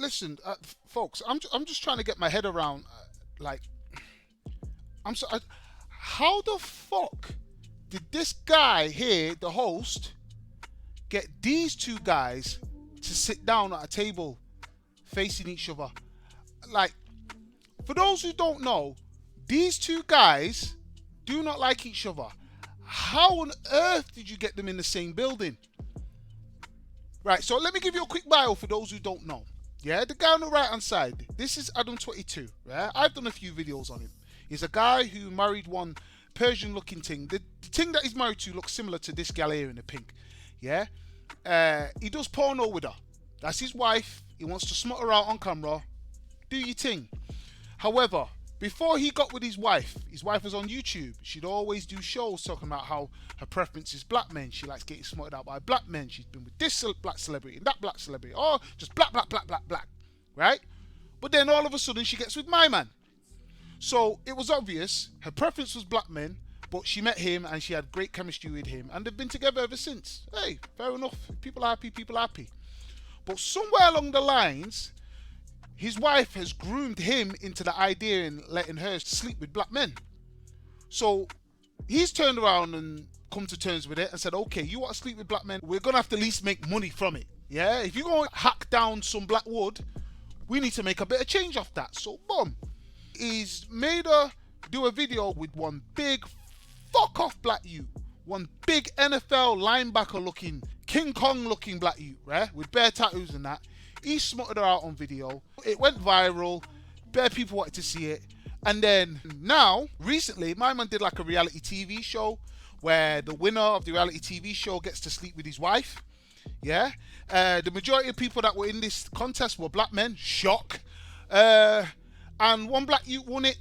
listen, folks. I'm just trying to get my head around. Like, I'm so. How the fuck did this guy here, the host, get these two guys to sit down at a table facing each other? Like, for those who don't know, these two guys do not like each other. How on earth did you get them in the same building? Right, so let me give you a quick bio for those who don't know. Yeah, the guy on the right hand side, this is Adam22. Right? I've done a few videos on him. He's a guy who married one Persian looking thing. The thing that he's married to looks similar to this gal here in the pink. Yeah? He does porno with her. That's his wife. He wants to smut her out on camera. Do your thing. However, before he got with his wife was on YouTube. She'd always do shows talking about how her preference is black men. She likes getting smutted out by black men. She's been with this black celebrity and that black celebrity. Oh, just black, black, black, black, black. Right? But then all of a sudden she gets with my man. So it was obvious her preference was black men, but she met him and she had great chemistry with him and they've been together ever since. Hey, fair enough. People are happy, people are happy. But somewhere along the lines, his wife has groomed him into the idea in letting her sleep with black men. So he's turned around and come to terms with it and said, okay, you want to sleep with black men? We're going to have to at least make money from it. Yeah, if you're going to hack down some black wood, we need to make a bit of change off that. So boom, he's made her do a video with one big fuck off black youth, one big NFL linebacker looking, King Kong looking black youth, right? With bare tattoos and that. He smutted her out on video. It went viral. Bare people wanted to see it. And then now, recently, my man did like a reality TV show where the winner of the reality TV show gets to sleep with his wife. Yeah. The majority of people that were in this contest were black men. Shock. And one black youth won it.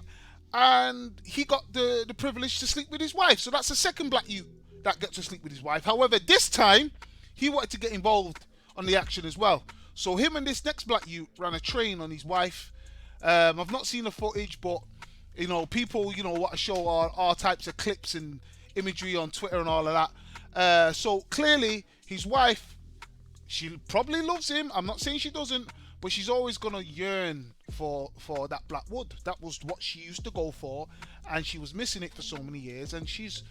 And he got the privilege to sleep with his wife. So that's the second black youth that got to sleep with his wife. However, this time, he wanted to get involved on the action as well. So him and this next black youth ran a train on his wife. I've not seen the footage, but you know, people, you know, want to show all types of clips and imagery on Twitter and all of that. So clearly, his wife, she probably loves him. I'm not saying she doesn't, but she's always gonna yearn for that black wood. That was what she used to go for, and she was missing it for so many years, and she's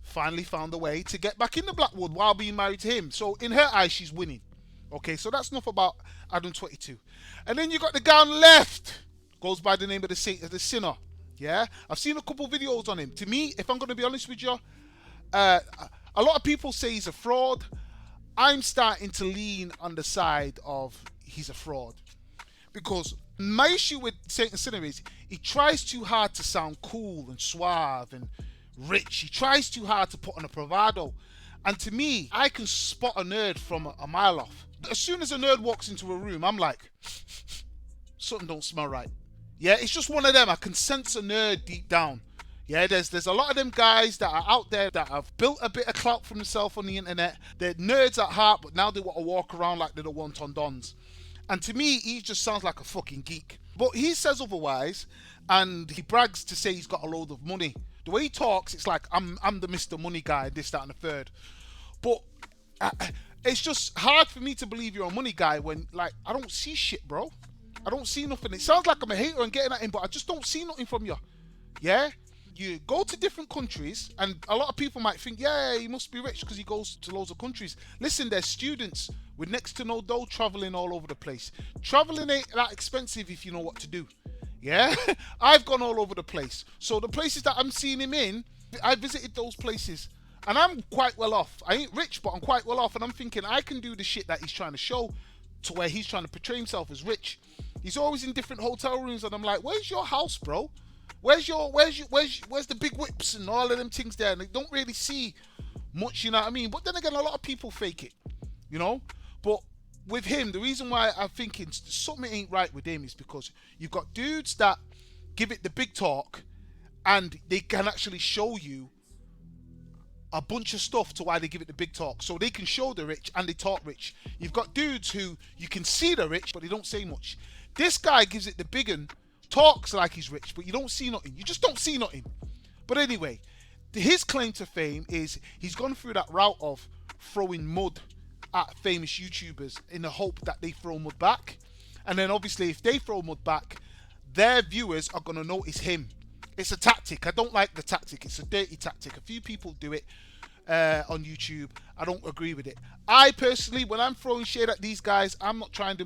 finally found a way to get back in the black wood while being married to him. So in her eyes, she's winning. Okay, so that's enough about Adam22. And then you got the guy on the left, goes by the name of the sinner. Yeah, I've seen a couple videos on him. To me, if I'm going to be honest with you, a lot of people say he's a fraud. I'm starting to lean on the side of he's a fraud. Because my issue with Saint the Sinner is he tries too hard to sound cool and suave and rich. He tries too hard to put on a bravado. And to me, I can spot a nerd from a mile off. As soon as a nerd walks into a room, I'm like, something don't smell right. Yeah, it's just one of them. I can sense a nerd deep down. Yeah, there's a lot of them guys that are out there that have built a bit of clout for themselves on the internet. They're nerds at heart, but now they want to walk around like they're the wonton dons. And to me, he just sounds like a fucking geek. But he says otherwise, and he brags to say he's got a load of money. The way he talks, it's like, I'm the Mr. Money guy, this, that, and the third. But it's just hard for me to believe you're a money guy when, like, I don't see shit, bro. I don't see nothing. It sounds like I'm a hater and getting at him, but I just don't see nothing from you. Yeah? You go to different countries, and a lot of people might think, yeah, he must be rich because he goes to loads of countries. Listen, there's students with next to no dough traveling all over the place. Traveling ain't that expensive if you know what to do. Yeah? I've gone all over the place. So the places that I'm seeing him in, I visited those places. And I'm quite well off. I ain't rich, but I'm quite well off. And I'm thinking I can do the shit that he's trying to show to where he's trying to portray himself as rich. He's always in different hotel rooms, and I'm like, where's your house, bro? Where's the big whips and all of them things there? And they don't really see much, you know what I mean? But then again, a lot of people fake it, you know? But with him, the reason why I'm thinking something ain't right with him is because you've got dudes that give it the big talk and they can actually show you a bunch of stuff to why they give it the big talk. So they can show they're rich and they talk rich. You've got dudes who you can see they're rich, but they don't say much. This guy gives it the big un, talks like he's rich, but you don't see nothing. You just don't see nothing. But anyway, his claim to fame is he's gone through that route of throwing mud at famous YouTubers in the hope that they throw mud back. And then obviously if they throw mud back, their viewers are going to notice him. It's a tactic. I don't like the tactic. It's a dirty tactic. A few people do it on YouTube. I don't agree with it. I personally, when I'm throwing shade at these guys, I'm not trying to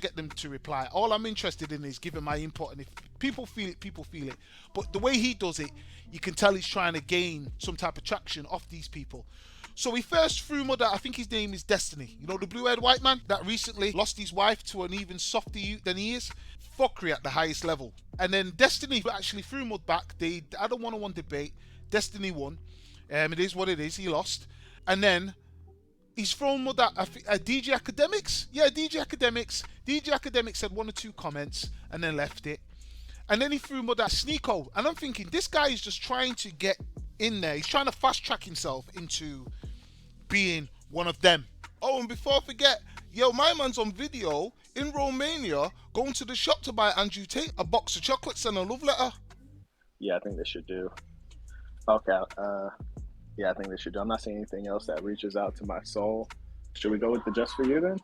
get them to reply. All I'm interested in is giving my input, and if people feel it, people feel it. But the way he does it, you can tell he's trying to gain some type of traction off these people. So he first threw mud at, I think his name is Destiny. You know, the blue-haired white man that recently lost his wife to an even softer youth than he is. Fuckery at the highest level. And then Destiny actually threw mud back. They had a one-on-one debate. Destiny won. It is what it is. He lost. And then he's thrown mud at DJ Academics. Yeah, DJ Academics. DJ Academics said 1 or 2 comments and then left it. And then he threw mud at Sneeko. And I'm thinking, this guy is just trying to get in there. He's trying to fast-track himself into being one of them. Oh, and before I forget, yo, my man's on video in Romania going to the shop to buy Andrew Tate a box of chocolates and a love letter. Yeah, I think they should do. Okay. Yeah, I think they should do. I'm not seeing anything else that reaches out to my soul. Should we go with the Just For You then?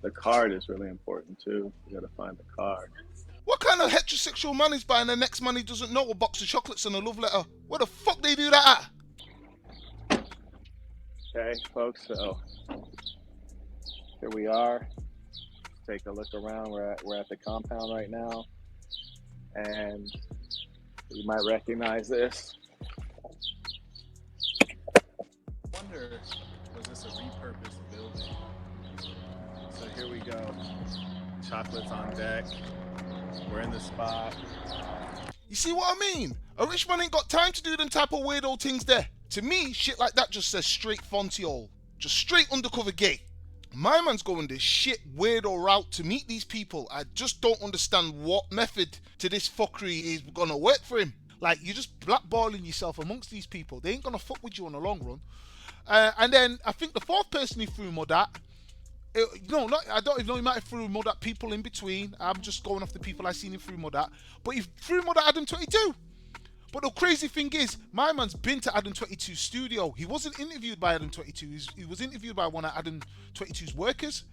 The card is really important too. You gotta find the card. What kind of heterosexual man is buying the next man he doesn't know a box of chocolates and a love letter? Where the fuck they do that at? Okay, folks, so here we are. Take a look around. We're at the compound right now. And you might recognize this. I wonder, was this a repurposed building? So here we go. Chocolates on deck. We're in the spot. You see what I mean? A rich man ain't got time to do them type of weirdo things there. To me, shit like that just says straight Fontiol. Just straight undercover gay. My man's going this shit weirdo route to meet these people. I just don't understand what method to this fuckery is gonna work for him. Like, you're just blackballing yourself amongst these people. They ain't gonna fuck with you in the long run. And then I think the fourth person he threw mud at, I don't even know, he might have threw mud at people in between. I'm just going off the people I seen him threw mud at. But he threw mud at Adam22. But the crazy thing is, my man's been to Adam22's studio. He wasn't interviewed by Adam22. He was interviewed by one of Adam22's workers.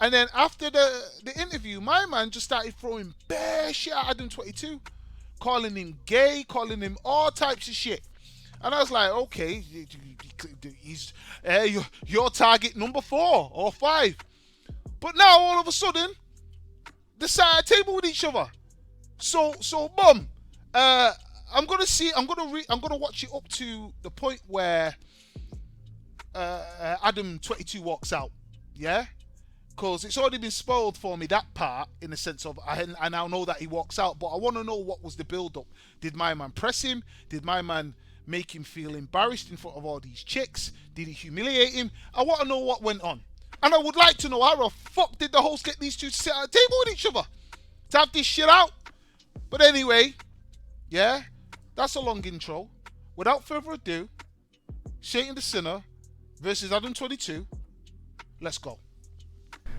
And then after the interview, my man just started throwing bare shit at Adam22. Calling him gay, calling him all types of shit. And I was like, okay, he's your target number 4 or 5. But now all of a sudden, they're sat at a table with each other. So boom. I'm gonna watch it up to the point where Adam22 walks out. Yeah? Because it's already been spoiled for me, that part, in the sense of I now know that he walks out, but I want to know what was the build-up. Did my man press him? Did my man make him feel embarrassed in front of all these chicks? Did he humiliate him? I want to know what went on. And I would like to know how the fuck did the host get these two to sit at a table with each other? To have this shit out? But anyway, yeah, that's a long intro. Without further ado, Satan the Sinner versus Adam22. Let's go.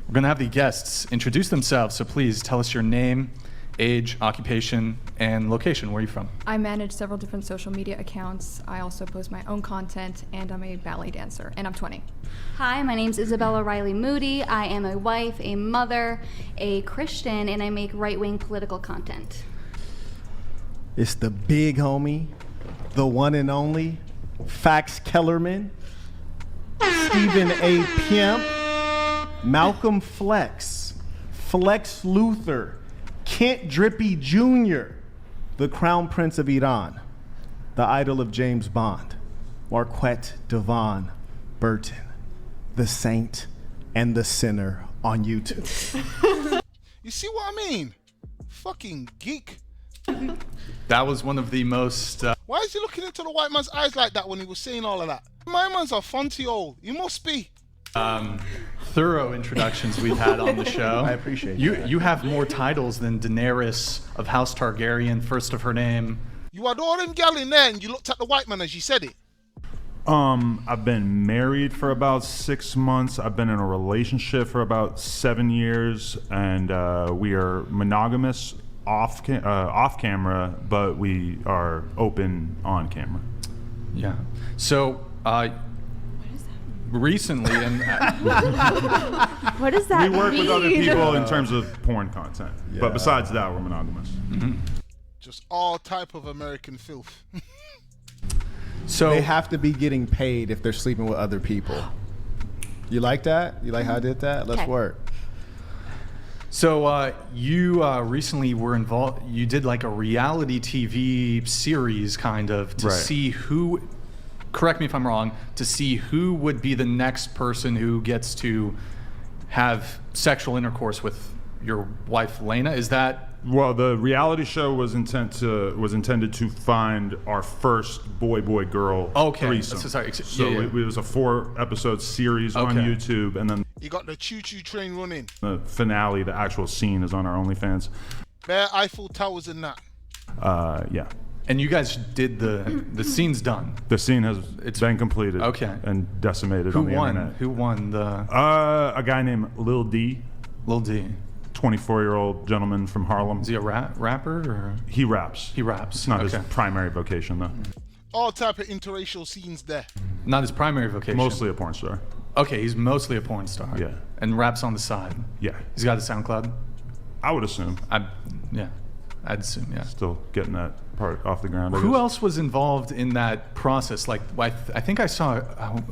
We're going to have the guests introduce themselves, so please tell us your name, age, occupation, and location. Where are you from? I manage several different social media accounts. I also post my own content, and I'm a ballet dancer, and I'm 20. Hi, my name's Isabella Riley Moody. I am a wife, a mother, a Christian, and I make right-wing political content. It's the big homie, the one and only, Fax Kellerman, Stephen A. Pimp, Malcolm Flex, Flex Luthor, Kent Drippy Jr., the Crown Prince of Iran, the idol of James Bond, Marquette Devon Burton, the Saint and the Sinner on YouTube. You see what I mean? Fucking geek. That was one of the most... Why is he looking into the white man's eyes like that when he was saying all of that? My man's a Fontiol. You must be. thorough introductions we've had on the show. I appreciate you. that. You have more titles than Daenerys of House Targaryen, first of her name. You had all them gal in there and you looked at the white man as you said it. I've been married for about 6 months. I've been in a relationship for about 7 years, and we are monogamous off camera, but we are open on camera. Yeah. So recently, and What does that We work mean? with other people in terms of porn content. Yeah. But besides that, we're monogamous. Just all type of American filth. so They have to be getting paid if they're sleeping with other people. You like that? You like how I did that? Let's Okay. work. So you recently were involved. You did like a reality TV series, kind of, to Right. see who. Correct me if I'm wrong. To see who would be the next person who gets to have sexual intercourse with your wife, Lena. Is that Well, the reality show was intended to find our first boy-girl Okay. threesome. So sorry. So Yeah, yeah. It was a 4-episode series on Okay. YouTube, and then You got the choo-choo train running. the finale, the actual scene, is on our OnlyFans. Bare Eiffel Towers and that. Yeah. And you guys did the scene's done. The scene has been completed. Okay. And decimated Who on the won? internet. Who won the A guy named Lil D, Lil D? 24-year-old gentleman from Harlem. Is he a rapper or He raps. he raps? It's not his Okay. primary vocation, though. All type of interracial scenes there. Not his primary vocation. Mostly a porn star. Okay, he's mostly a porn star. Yeah. And raps on the side. Yeah. He's got a SoundCloud. I would assume. I'd assume, yeah. Still getting that part off the ground. I Who guess. else was involved in that process? Like, I think I saw,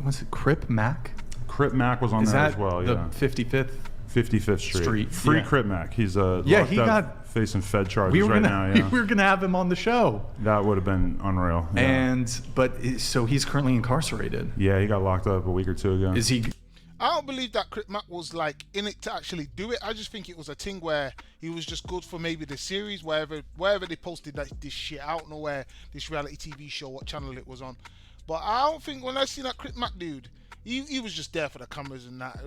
was it Crip Mac? Crip Mac was on Is there that as well, the yeah. 55th? 55th Street. Street, Free yeah. Crip Mac. He's Yeah, locked he up, got- facing Fed charges We were right gonna, now. Yeah. we were gonna have him on the show. That would have been unreal. Yeah. So he's currently incarcerated. Yeah, he got locked up a week or two ago. Is he? I don't believe that Crip Mac was like in it to actually do it. I just think it was a thing where he was just good for maybe the series, wherever they posted this shit. I don't know where this reality TV show, what channel it was on. But I don't think when I seen that Crip Mac dude, he was just there for the cameras and that.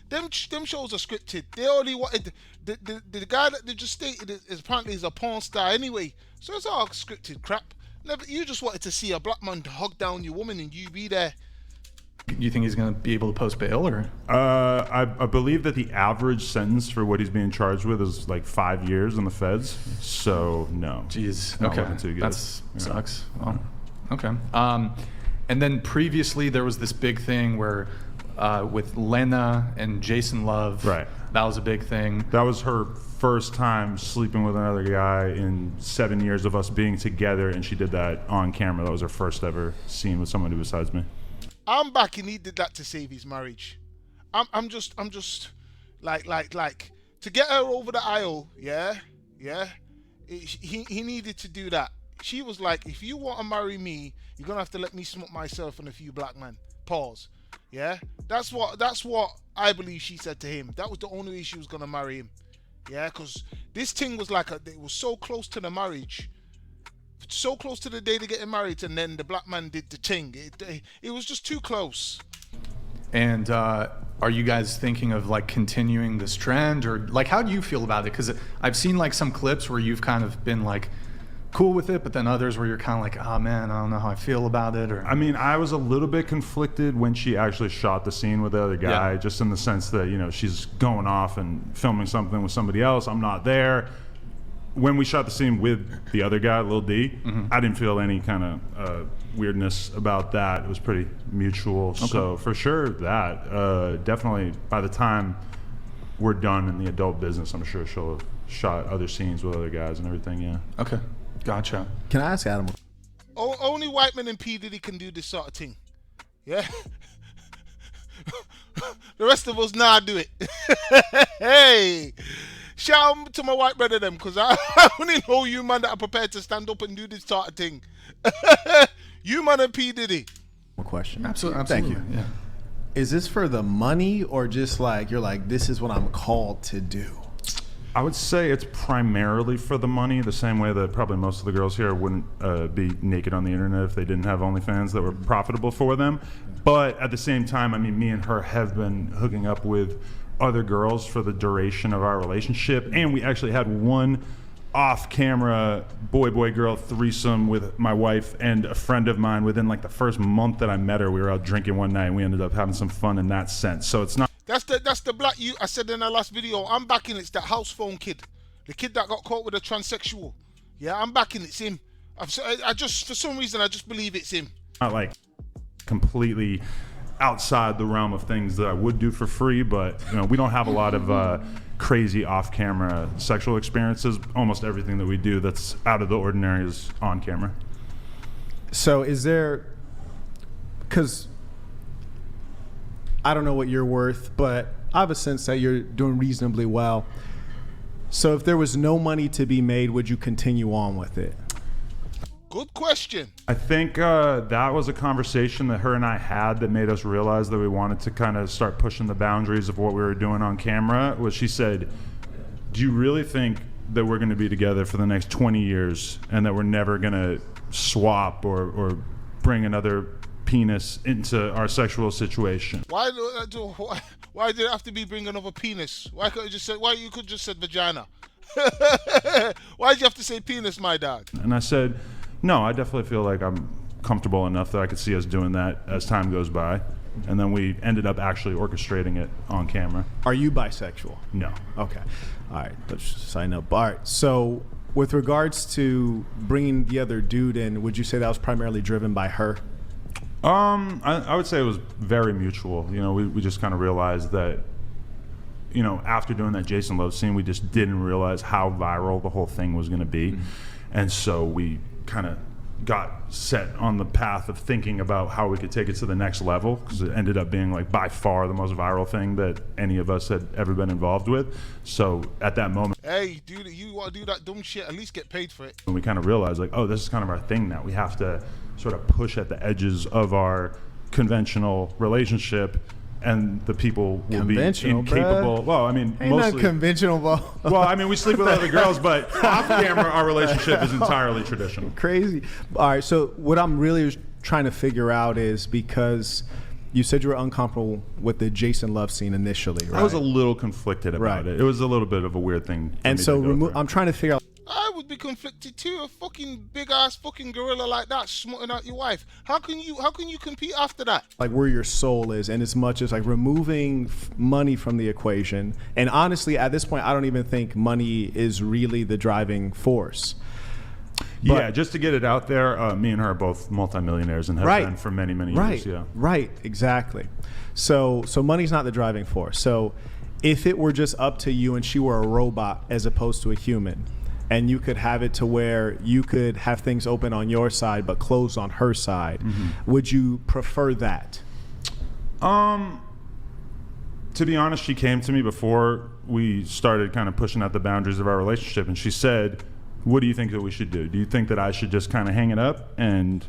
Them shows are scripted. They only wanted the guy that they just stated is apparently is a porn star anyway. So it's all scripted crap. You just wanted to see a black man hug down your woman and you be there. You think he's gonna be able to post bail or? I believe that the average sentence for what he's being charged with is like 5 years in the feds. So no. Jeez. Not Okay. looking too good. That Yeah. sucks. Well, okay. And then previously there was this big thing where with Lena and Jason Love. Right. That was a big thing. That was her first time sleeping with another guy in 7 years of us being together, and she did that on camera. That was her first ever scene with somebody besides me. I'm back and he did that to save his marriage. I'm just like to get her over the aisle. Yeah. He needed to do that. She was like, if you want to marry me, you're gonna have to let me smoke myself and a few black men. Pause. Yeah. That's what I believe she said to him. That was the only way she was gonna marry him. Yeah, because this thing was like it was so close to the marriage. So close to the day to getting married, and then the black man did the thing. It was just too close. And are you guys thinking of like continuing this trend, or like how do you feel about it? Because I've seen like some clips where you've kind of been like cool with it, but then others where you're kind of like, oh man, I don't know how I feel about it. Or I mean, I was a little bit conflicted when she actually shot the scene with the other guy, Yeah. just in the sense that, you know, she's going off and filming something with somebody else. I'm not there. When we shot the scene with the other guy, Lil D, I didn't feel any kind of weirdness about that. It was pretty mutual. So for sure that, definitely by the time we're done in the adult business, I'm sure she'll have shot other scenes with other guys and everything, yeah. okay, gotcha. Can I ask Adam? Only white men and P. Diddy can do this sort of thing. Yeah? The rest of us nah do it. Hey! Shout out to my white brother them, because I only know you man that are prepared to stand up and do this sort of thing. You man and P. Diddy. One question. Absolutely. Thank you. Yeah. Is this for the money or just like you're like, this is what I'm called to do? I would say it's primarily for the money, the same way that probably most of the girls here wouldn't be naked on the internet if they didn't have OnlyFans that were profitable for them. But at the same time, I mean, me and her have been hooking up with other girls for the duration of our relationship, and we actually had one off-camera boy-girl threesome with my wife and a friend of mine within like the first month that I met her. We were out drinking one night and we ended up having some fun in that sense. So it's not. That's the black you I said in our last video. I'm backing it's that house phone kid. The kid that got caught with a transsexual. Yeah, I'm backing it's him. I just, for some reason, I just believe it's him. Not like completely outside the realm of things that I would do for free, but we don't have a lot of crazy off-camera sexual experiences. Almost everything that we do that's out of the ordinary is on camera. So is there, because I don't know what you're worth, but I have a sense that you're doing reasonably well. So if there was no money to be made, would you continue on with it? Good question. I think that was a conversation that her and I had that made us realize that we wanted to kind of start pushing the boundaries of what we were doing on camera. Was she said, do you really think that we're going to be together for the next 20 years and that we're never going to swap or bring another penis into our sexual situation? Why did it have to be bring another penis? Why could you just say? Why you could just said vagina? Why did you have to say penis, my dog? And I said, no, I definitely feel like I'm comfortable enough that I could see us doing that as time goes by. And then we ended up actually orchestrating it on camera. Are you bisexual? No. Okay. All right. Let's just sign up. All right. So with regards to bringing the other dude in, would you say that was primarily driven by her? I would say it was very mutual. We just kind of realized that, after doing that Jason Love scene, we just didn't realize how viral the whole thing was going to be. Mm-hmm. And so we kind of got set on the path of thinking about how we could take it to the next level, because it ended up being like by far the most viral thing that any of us had ever been involved with. So at that moment, hey, dude, you want to do that dumb shit, at least get paid for it. And we kind of realized like, oh, this is kind of our thing now. We have to sort of push at the edges of our conventional relationship, and the people will be incapable. Bruh. Well, I mean, Ain't mostly not conventional, bro. Well, I mean, we sleep with other girls, but off camera, our relationship is entirely traditional. Crazy. All right. So what I'm really trying to figure out is, because you said you were uncomfortable with the Jason Love scene initially, right? I was a little conflicted about it. It was a little bit of a weird thing. And so I'm trying to figure out. I would be conflicted too. A fucking big ass fucking gorilla like that smutting out your wife. How can you compete after that? Like where your soul is, and as much as like removing money from the equation. And honestly, at this point, I don't even think money is really the driving force. Yeah, just to get it out there, me and her are both multimillionaires and have been for many, many years. Yeah. Right, exactly. So money's not the driving force. So if it were just up to you and she were a robot as opposed to a human, and you could have it to where you could have things open on your side but closed on her side, would you prefer that? To be honest, she came to me before we started kind of pushing out the boundaries of our relationship, and she said, what do you think that we should do? Do you think that I should just kind of hang it up and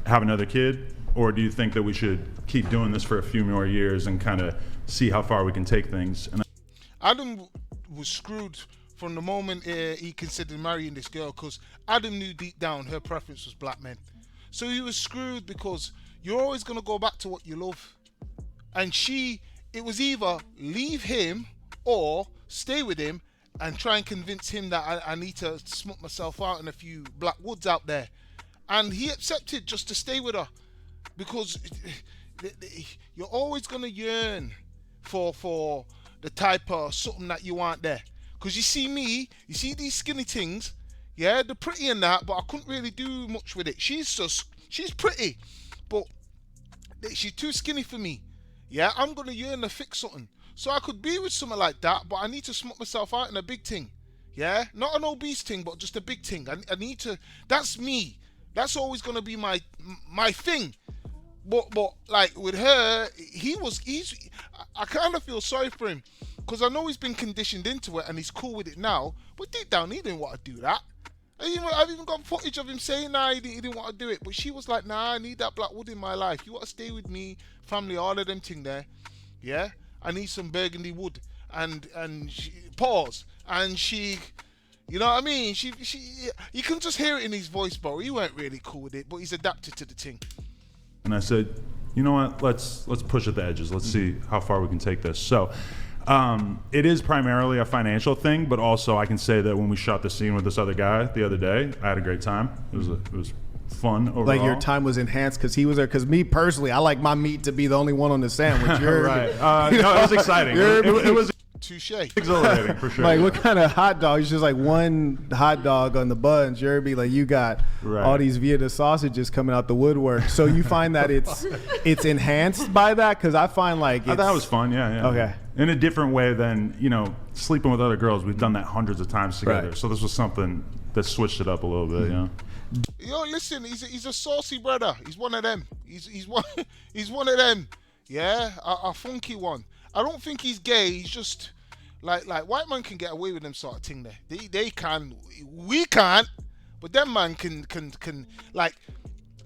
have another kid? Or do you think that we should keep doing this for a few more years and kind of see how far we can take things? And Adam was screwed from the moment he considered marrying this girl, because Adam knew deep down her preference was black men. So he was screwed, because you're always going to go back to what you love. And it was either leave him or stay with him and try and convince him that I need to smut myself out in a few black woods out there. And he accepted just to stay with her, because you're always going to yearn for the type of something that you want there. Because you see these skinny things, yeah, they're pretty and that, but I couldn't really do much with it. She's pretty, but she's too skinny for me. Yeah, I'm going to yearn to fix something. So I could be with something like that, but I need to smut myself out in a big thing. Yeah, not an obese thing, but just a big thing. I need to, that's me. That's always going to be my thing. But like with her, I kind of feel sorry for him, because I know he's been conditioned into it and he's cool with it now, but deep down he didn't want to do that. I've even got footage of him saying he didn't want to do it, but she was like, nah, I need that black wood in my life. You want to stay with me, family, all of them thing there. Yeah, I need some burgundy wood. And she, pause. And she, you know what I mean? She, you can just hear it in his voice, bro. He weren't really cool with it, but he's adapted to the thing. And I said, you know what? Let's push at the edges. Let's see how far we can take this. So it is primarily a financial thing, but also I can say that when we shot the scene with this other guy the other day, I had a great time. It was fun overall. Like your time was enhanced because he was there. Because me personally, I like my meat to be the only one on the sandwich. Right. No, it was exciting. It was. touche. Exhilarating for sure. Like, what kind of hot dog? It's just like one hot dog on the buns. Jeremy, like, you got all these Vienna sausages coming out the woodwork. So you find that it's enhanced by that? Because I find like I thought it was fun, yeah. Okay. In a different way than, sleeping with other girls. We've done that hundreds of times together. Right. So this was something that switched it up a little bit, Yo, listen, he's a saucy brother. He's one of them. He's one of them. Yeah, a funky one. I don't think he's gay. He's just like white man can get away with them sort of thing there. They can. We can't. But them man can like.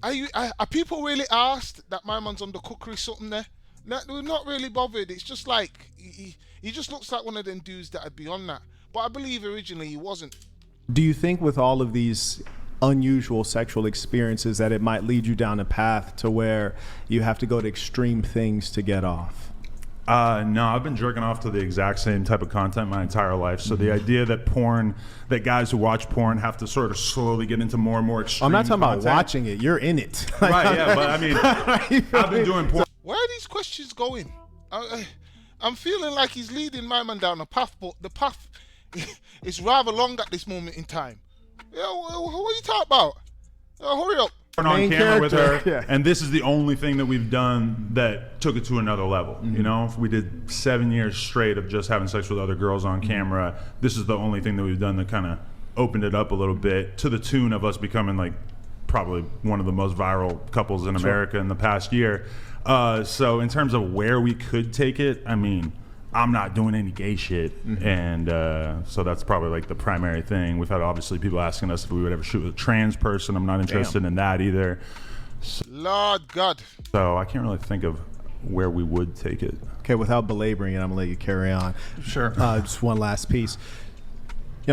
Are people really asked that my man's on the cookery something there? No, we're not really bothered. It's just like he just looks like one of them dudes that'd be on that. But I believe originally he wasn't. Do you think with all of these unusual sexual experiences that it might lead you down a path to where you have to go to extreme things to get off? No, I've been jerking off to the exact same type of content my entire life. So the idea that guys who watch porn have to sort of slowly get into more and more extreme I'm not talking content. about watching it. You're in it. Right, yeah, but I mean, I've been doing porn. Where are these questions going? I'm feeling like he's leading my man down a path, but the path is rather long at this moment in time. Yeah, what are you talking about? Hurry up. On Main camera with her, character, yeah. and this is the only thing that we've done that took it to another level. We did 7 years straight of just having sex with other girls on camera. This is the only thing that we've done that kind of opened it up a little bit, to the tune of us becoming like probably one of the most viral couples in America in the past year. So in terms of where we could take it, I mean, I'm not doing any gay shit, and so that's probably like the primary thing. We've had obviously people asking us if we would ever shoot with a trans person. I'm not interested in that either. Lord God. So I can't really think of where we would take it. Okay, without belaboring it, I'm gonna let you carry on. Sure. Just one last piece.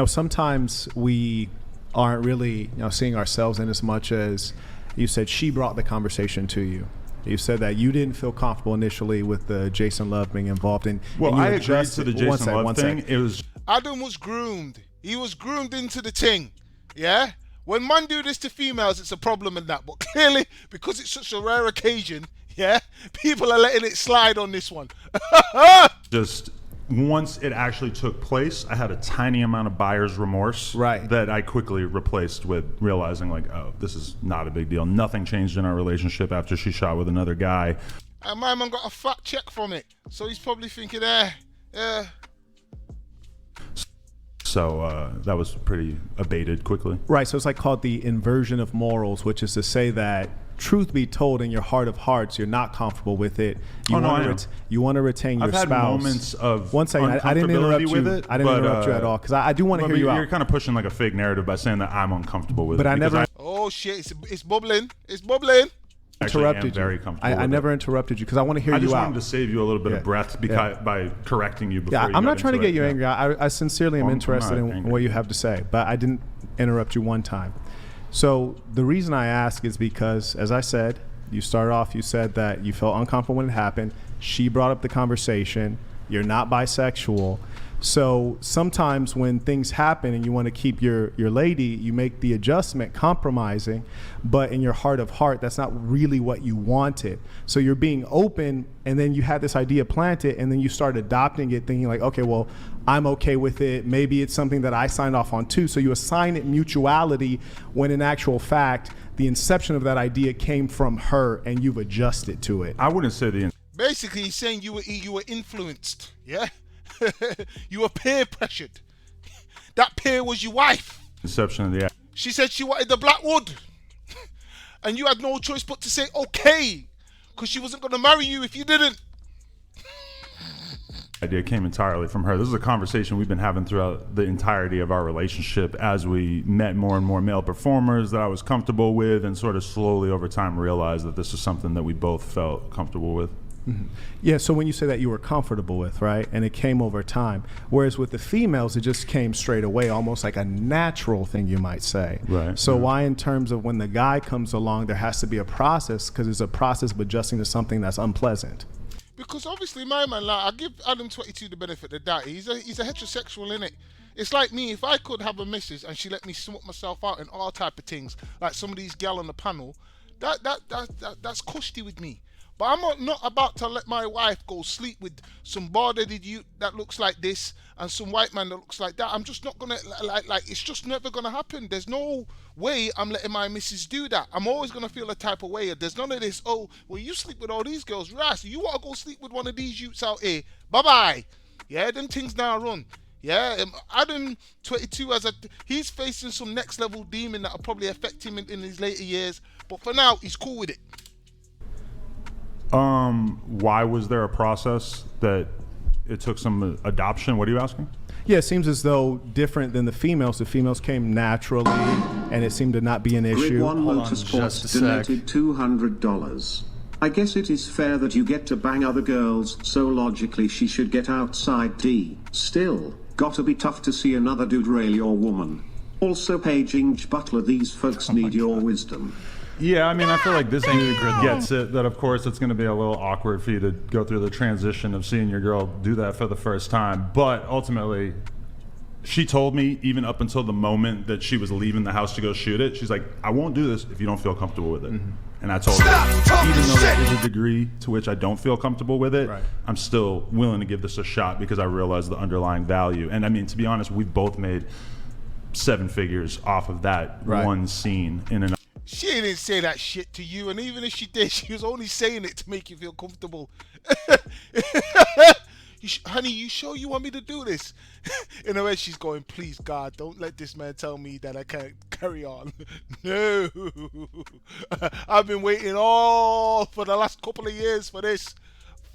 Sometimes we aren't really, seeing ourselves in as much as you said she brought the conversation to you. You said that you didn't feel comfortable initially with the Jason Love being involved in. Well, I agreed to the Jason Love thing. It was Adam was groomed. He was groomed into the ting. Yeah? When men do this to females, it's a problem in that. But clearly, because it's such a rare occasion, yeah, people are letting it slide on this one. just once it actually took place, I had a tiny amount of buyer's remorse that I quickly replaced with realizing like, oh, this is not a big deal. Nothing changed in our relationship after she shot with another guy. And my man got a fat check from it. So he's probably thinking, yeah. So that was pretty abated quickly. Right, so it's like called the inversion of morals, which is to say that truth be told, in your heart of hearts, you're not comfortable with it. You want to retain your spouse. I've had moments of one second. I didn't interrupt you. With it, I didn't interrupt you at all because I do want to hear you out. You're kind of pushing like a fake narrative by saying that I'm uncomfortable with it. But I never. Oh shit! It's bubbling. It's bubbling. Interrupted you. Very comfortable. I never interrupted you because I want to hear you out. I just wanted to save you a little bit of breath by correcting you before. Yeah, I'm not trying to get you angry. I sincerely am interested in what you have to say, but I didn't interrupt you one time. So the reason I ask is because, as I said, you started off, you said that you felt uncomfortable when it happened. She brought up the conversation. You're not bisexual. So sometimes when things happen and you want to keep your lady, you make the adjustment, compromising, but in your heart of heart, that's not really what you wanted. So you're being open, and then you had this idea planted, and then you start adopting it, thinking like, okay, well, I'm okay with it. Maybe it's something that I signed off on too. So you assign it mutuality when in actual fact, the inception of that idea came from her and you've adjusted to it. I wouldn't say Basically, he's saying you were influenced, yeah? You were peer pressured. That peer was your wife. Inception of the act. She said she wanted the black wood. And you had no choice but to say okay, because she wasn't going to marry you if you didn't. Idea came entirely from her. This is a conversation we've been having throughout the entirety of our relationship as we met more and more male performers that I was comfortable with, and sort of slowly over time realized that this is something that we both felt comfortable with. Mm-hmm. Yeah, so when you say that you were comfortable with, right, and it came over time, whereas with the females, it just came straight away, almost like a natural thing, you might say. Right. So why in terms of when the guy comes along, there has to be a process, because it's a process of adjusting to something that's unpleasant? Because obviously my man, like, I give Adam22 the benefit of the doubt. He's a heterosexual, innit? It's like me, if I could have a missus and she let me smoke myself out and all type of things, like some of these gal on the panel, that's cushy with me. But I'm not about to let my wife go sleep with some bald-headed youth that looks like this and some white man that looks like that. I'm just not gonna like. It's just never gonna happen. There's no way I'm letting my missus do that. I'm always gonna feel a type of way. There's none of this. Oh, well, you sleep with all these girls, right? So you wanna go sleep with one of these youths out here? Bye bye. Yeah, them things now run. Yeah, Adam22 he's facing some next level demon that'll probably affect him in his later years. But for now, he's cool with it. Why was there a process that it took some adoption? What are you asking? Yeah, it seems as though different than the females came naturally, and it seemed to not be an Grid issue. One Motorsports donated $200. I guess it is fair that you get to bang other girls, so logically she should get outside D. Still, gotta be tough to see another dude rail your woman. Also, paging Butler, these folks need your wisdom. Yeah, I mean, I feel like this gets it, that of course it's going to be a little awkward for you to go through the transition of seeing your girl do that for the first time. But ultimately, she told me, even up until the moment that she was leaving the house to go shoot it, she's like, I won't do this if you don't feel comfortable with it. Mm-hmm. And I told her, even though there is a degree to which I don't feel comfortable with it, I'm still willing to give this a shot because I realize the underlying value. And I mean, to be honest, we've both made 7 figures off of that one scene in an. She didn't say that shit to you, and even if she did, she was only saying it to make you feel comfortable. Honey, you sure you want me to do this? In a way, she's going, please, God, don't let this man tell me that I can't carry on. No. I've been waiting for the last couple of years for this.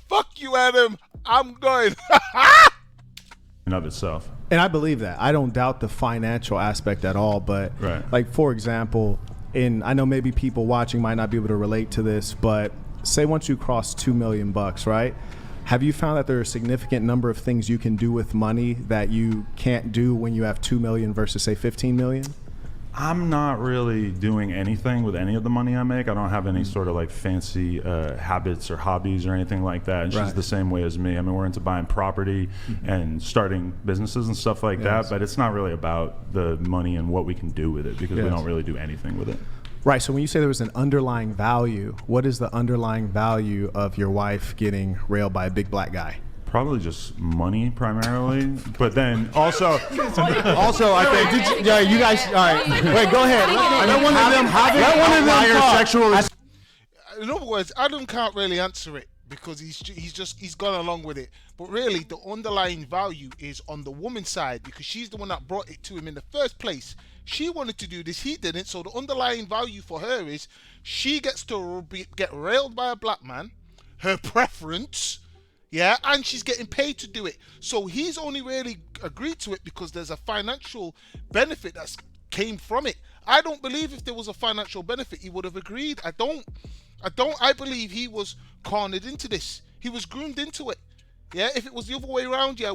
Fuck you, Adam. I'm going. In of itself. And I believe that. I don't doubt the financial aspect at all, but like, for example, I know maybe people watching might not be able to relate to this, but say once you cross $2 million, right? Have you found that there are a significant number of things you can do with money that you can't do when you have 2 million versus say 15 million? I'm not really doing anything with any of the money I make. I don't have any sort of like fancy habits or hobbies or anything like that. And she's the same way as me. I mean, we're into buying property and starting businesses and stuff like that, but it's not really about the money and what we can do with it because we don't really do anything with it. Right, so when you say there was an underlying value, what is the underlying value of your wife getting railed by a big black guy? Probably just money primarily, but then also I think you guys. All right, wait, go ahead. Let one of them sexual. In other words, Adam can't really answer it because he's gone along with it. But really, the underlying value is on the woman's side because she's the one that brought it to him in the first place. She wanted to do this, he didn't. So the underlying value for her is she gets to get railed by a black man, her preference. Yeah, and she's getting paid to do it. So he's only really agreed to it because there's a financial benefit that came from it. I don't believe if there was a financial benefit, he would have agreed. I don't. I believe he was cornered into this. He was groomed into it. Yeah, if it was the other way around, yeah,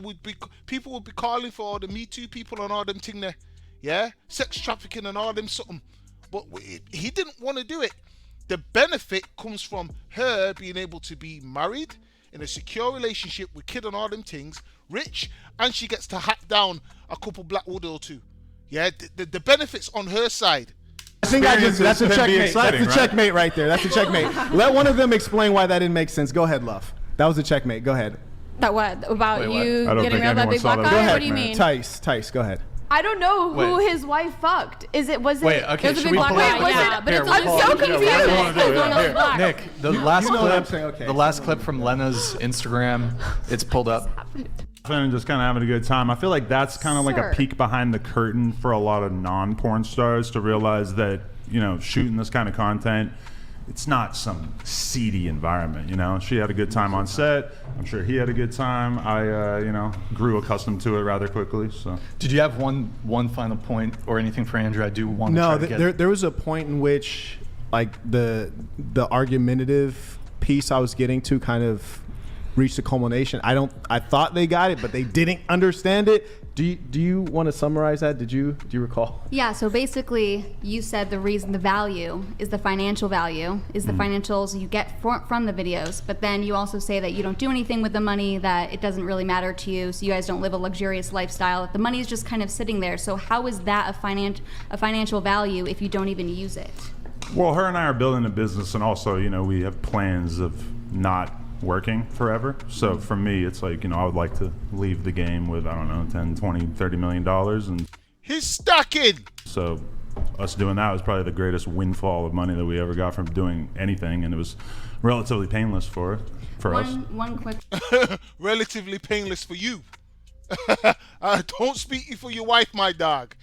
people would be calling for all the Me Too people and all them thing there. Yeah, sex trafficking and all them something. But he didn't want to do it. The benefit comes from her being able to be married, in a secure relationship with kid and all them things, rich, and she gets to hack down a couple Blackwood or two. Yeah, the benefits on her side. I think that's a checkmate. That's a checkmate right there. That's a checkmate. Let one of them explain why that didn't make sense. Go ahead, love. That was a checkmate. Go ahead. That what? About you I don't getting think railed by anyone big saw black that. guy? Go ahead, What do you mean? Tice, go ahead. I don't know who Wait. his wife fucked. Was it? Okay, It was a should big we black pull guy. up- Yeah, but it's Here, I'm we'll so pull up- confused. Nick, the last know what I'm clip, saying, okay. the last clip from Lena's Instagram, it's pulled up. And just kind of having a good time. I feel like that's kind of like Sir. a peek behind the curtain for a lot of non-porn stars to realize that, you know, shooting this kind of content, it's not some seedy environment, you know. She had a good time on set. I'm sure he had a good time. I, you know, grew accustomed to it rather quickly. So. Did you have one final point or anything for Andrew? I do want to try to get... there was a point in which, like, the argumentative piece I was getting to kind of reached a culmination. I thought they got it, but they didn't understand it. Do you want to summarize that? Do you recall? Yeah, so basically you said the reason the value is the financial value, is the financials you get from the videos, but then you also say that you don't do anything with the money, that it doesn't really matter to you, so you guys don't live a luxurious lifestyle, that the money is just kind of sitting there. So how is that a financial value if you don't even use it? Well, her and I are building a business, and also, you know, we have plans of not working forever. So for me, it's like, I would like to leave the game with, I don't know, 10, 20, 30 million dollars. And He's stacking. so us doing that was probably the greatest windfall of money that we ever got from doing anything. And it was relatively painless for us. One quick Relatively painless for you. Don't speak for your wife, my dog.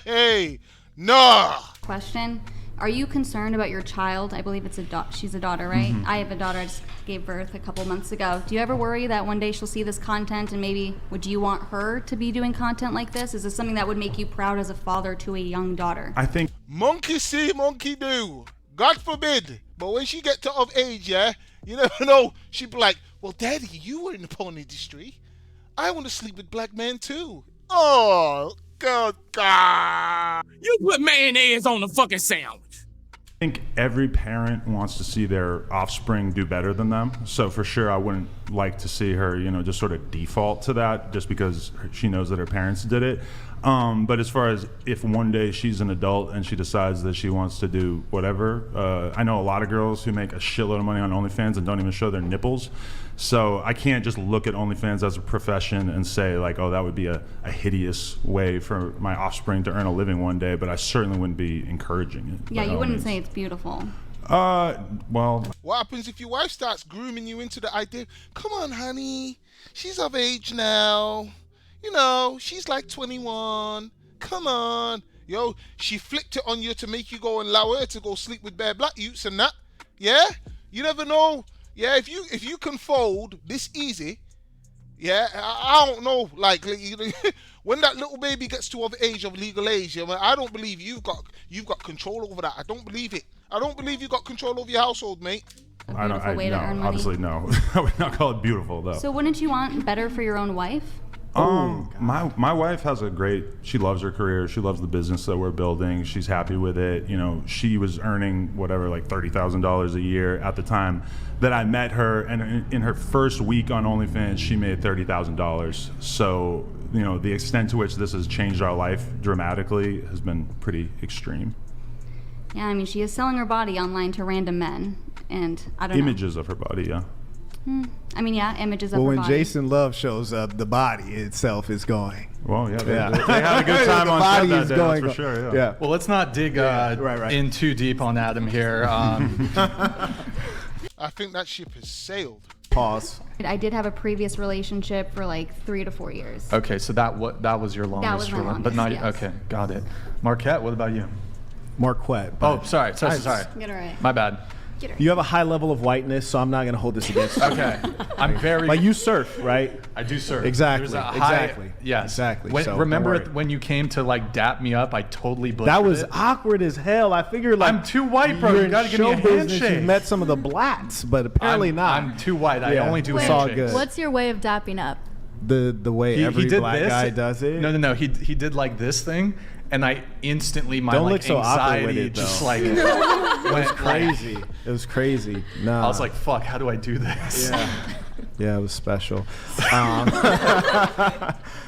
Hey, nah. question. Are you concerned about your child? I believe it's she's a daughter, right? I have a daughter. I just gave birth a couple months ago. Do you ever worry that one day she'll see this content and maybe would you want her to be doing content like this? Is this something that would make you proud as a father to a young daughter? I think Monkey see, monkey do. God forbid. But when she get to of age, yeah, you never know. She'd be like, well, Daddy, you were in the porn industry. I want to sleep with black men too. Oh, God. You put mayonnaise on the fucking sandwich. I think every parent wants to see their offspring do better than them. So for sure, I wouldn't like to see her, just sort of default to that just because she knows that her parents did it. But as far as if one day she's an adult and she decides that she wants to do whatever, I know a lot of girls who make a shitload of money on OnlyFans and don't even show their nipples. So I can't just look at OnlyFans as a profession and say like, oh, that would be a hideous way for my offspring to earn a living one day, but I certainly wouldn't be encouraging it. Yeah, you wouldn't say it's beautiful. Well. What happens if your wife starts grooming you into the idea, come on, honey, she's of age now. She's like 21. Come on. Yo, she flicked it on you to make you go and allow her to go sleep with bare black youths and that. Yeah? You never know. Yeah, if you can fold this easy, yeah, I don't know, like when that little baby gets to of age, of legal age, I don't believe you've got control over that. I don't believe it. I don't believe you got control over your household, mate. A beautiful way to earn money. Obviously no. I would not call it beautiful though. So wouldn't you want better for your own wife? My wife has she loves her career. She loves the business that we're building. She's happy with it. She was earning whatever, like $30,000 a year at the time that I met her. And in her first week on OnlyFans, she made $30,000. So, the extent to which this has changed our life dramatically has been pretty extreme. Yeah, I mean, she is selling her body online to random men. And I don't know. Images of her body, yeah. I mean, yeah, images of her Well, when body. Jason Love shows up, the body itself is going. Well, yeah, they had a good time on set that day, that's for sure, yeah. Well, let's not dig in too deep on Adam here. I think that ship has sailed. Pause. I did have a previous relationship for like 3 to 4 years. Okay, so that was your longest. That was my longest, but not yes. Okay, got it. Marquette, what about you? Marquette. Oh, sorry. Get it right. My bad. You have a high level of whiteness, so I'm not going to hold this against you. Okay. I'm very... Like you surf, right? I do surf. Exactly. There's a high- Exactly. Yes. Exactly. So, remember don't worry. when you came to like dap me up, I totally butchered That was it. awkward as hell. I figured like I'm too white, bro. You're You gotta in give me a show business, handshake. You've met some of the blacks, but apparently not. I'm too white. I Yeah, only do it's all handshakes. good. What's your way of dapping up? The way every did black this. guy does it. No. He did like this thing, and I instantly my Don't like look so awkward anxiety with it, just though. like It was went crazy. It was crazy. No. I was like, "Fuck, how do I do this?" Yeah, it was special.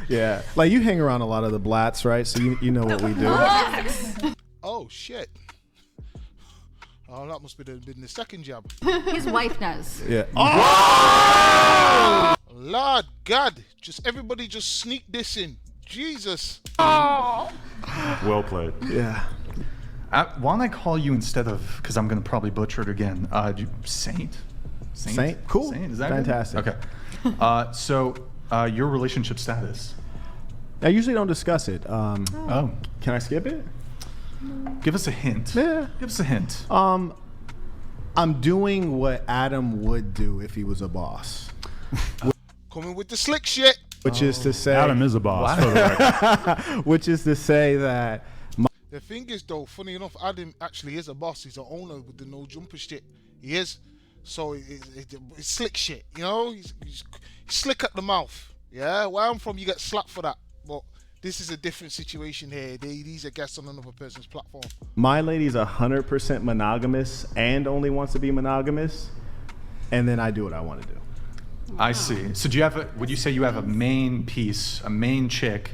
Yeah, like you hang around a lot of the blats, right? So you know what we do. Oh shit. Oh, that must have been the second jab. His wife does. Yeah. Oh! Lord God, everybody just sneak this in. Jesus. Well played. Yeah. Why don't I call you instead of, because I'm going to probably butcher it again, Saint? Saint? Cool. Saint, is that Fantastic. Good? Okay. So your relationship status? I usually don't discuss it. Oh. Can I skip it? Give us a hint. Yeah. Give us a hint. I'm doing what Adam would do if he was a boss. Coming with the slick shit. Which is to say... Adam is a boss, for the record. Which is to say that... The thing is, though, funny enough, Adam actually is a boss. He's an owner with the no jumper shit. He is. So it's slick shit, you know? He's slick at the mouth. Yeah? Where I'm from, you get slapped for that. But this is a different situation here. These are guests on another person's platform. My lady's 100% monogamous and only wants to be monogamous. And then I do what I want to do. I see. So do you have would you say you have a main piece, a main chick,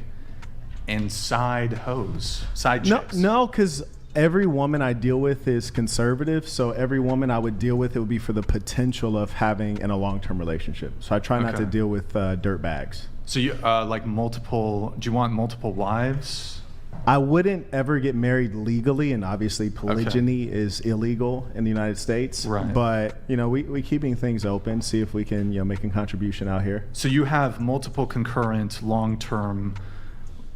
and side hoes, side chicks? No, because Every woman I deal with is conservative, so every woman I would deal with, it would be for the potential of having in a long-term relationship. So I try not to deal with dirt bags. So you like multiple? Do you want multiple wives? I wouldn't ever get married legally, and obviously polygyny is illegal in the United States. Right. But we keeping things open, see if we can make a contribution out here. So you have multiple concurrent, long-term,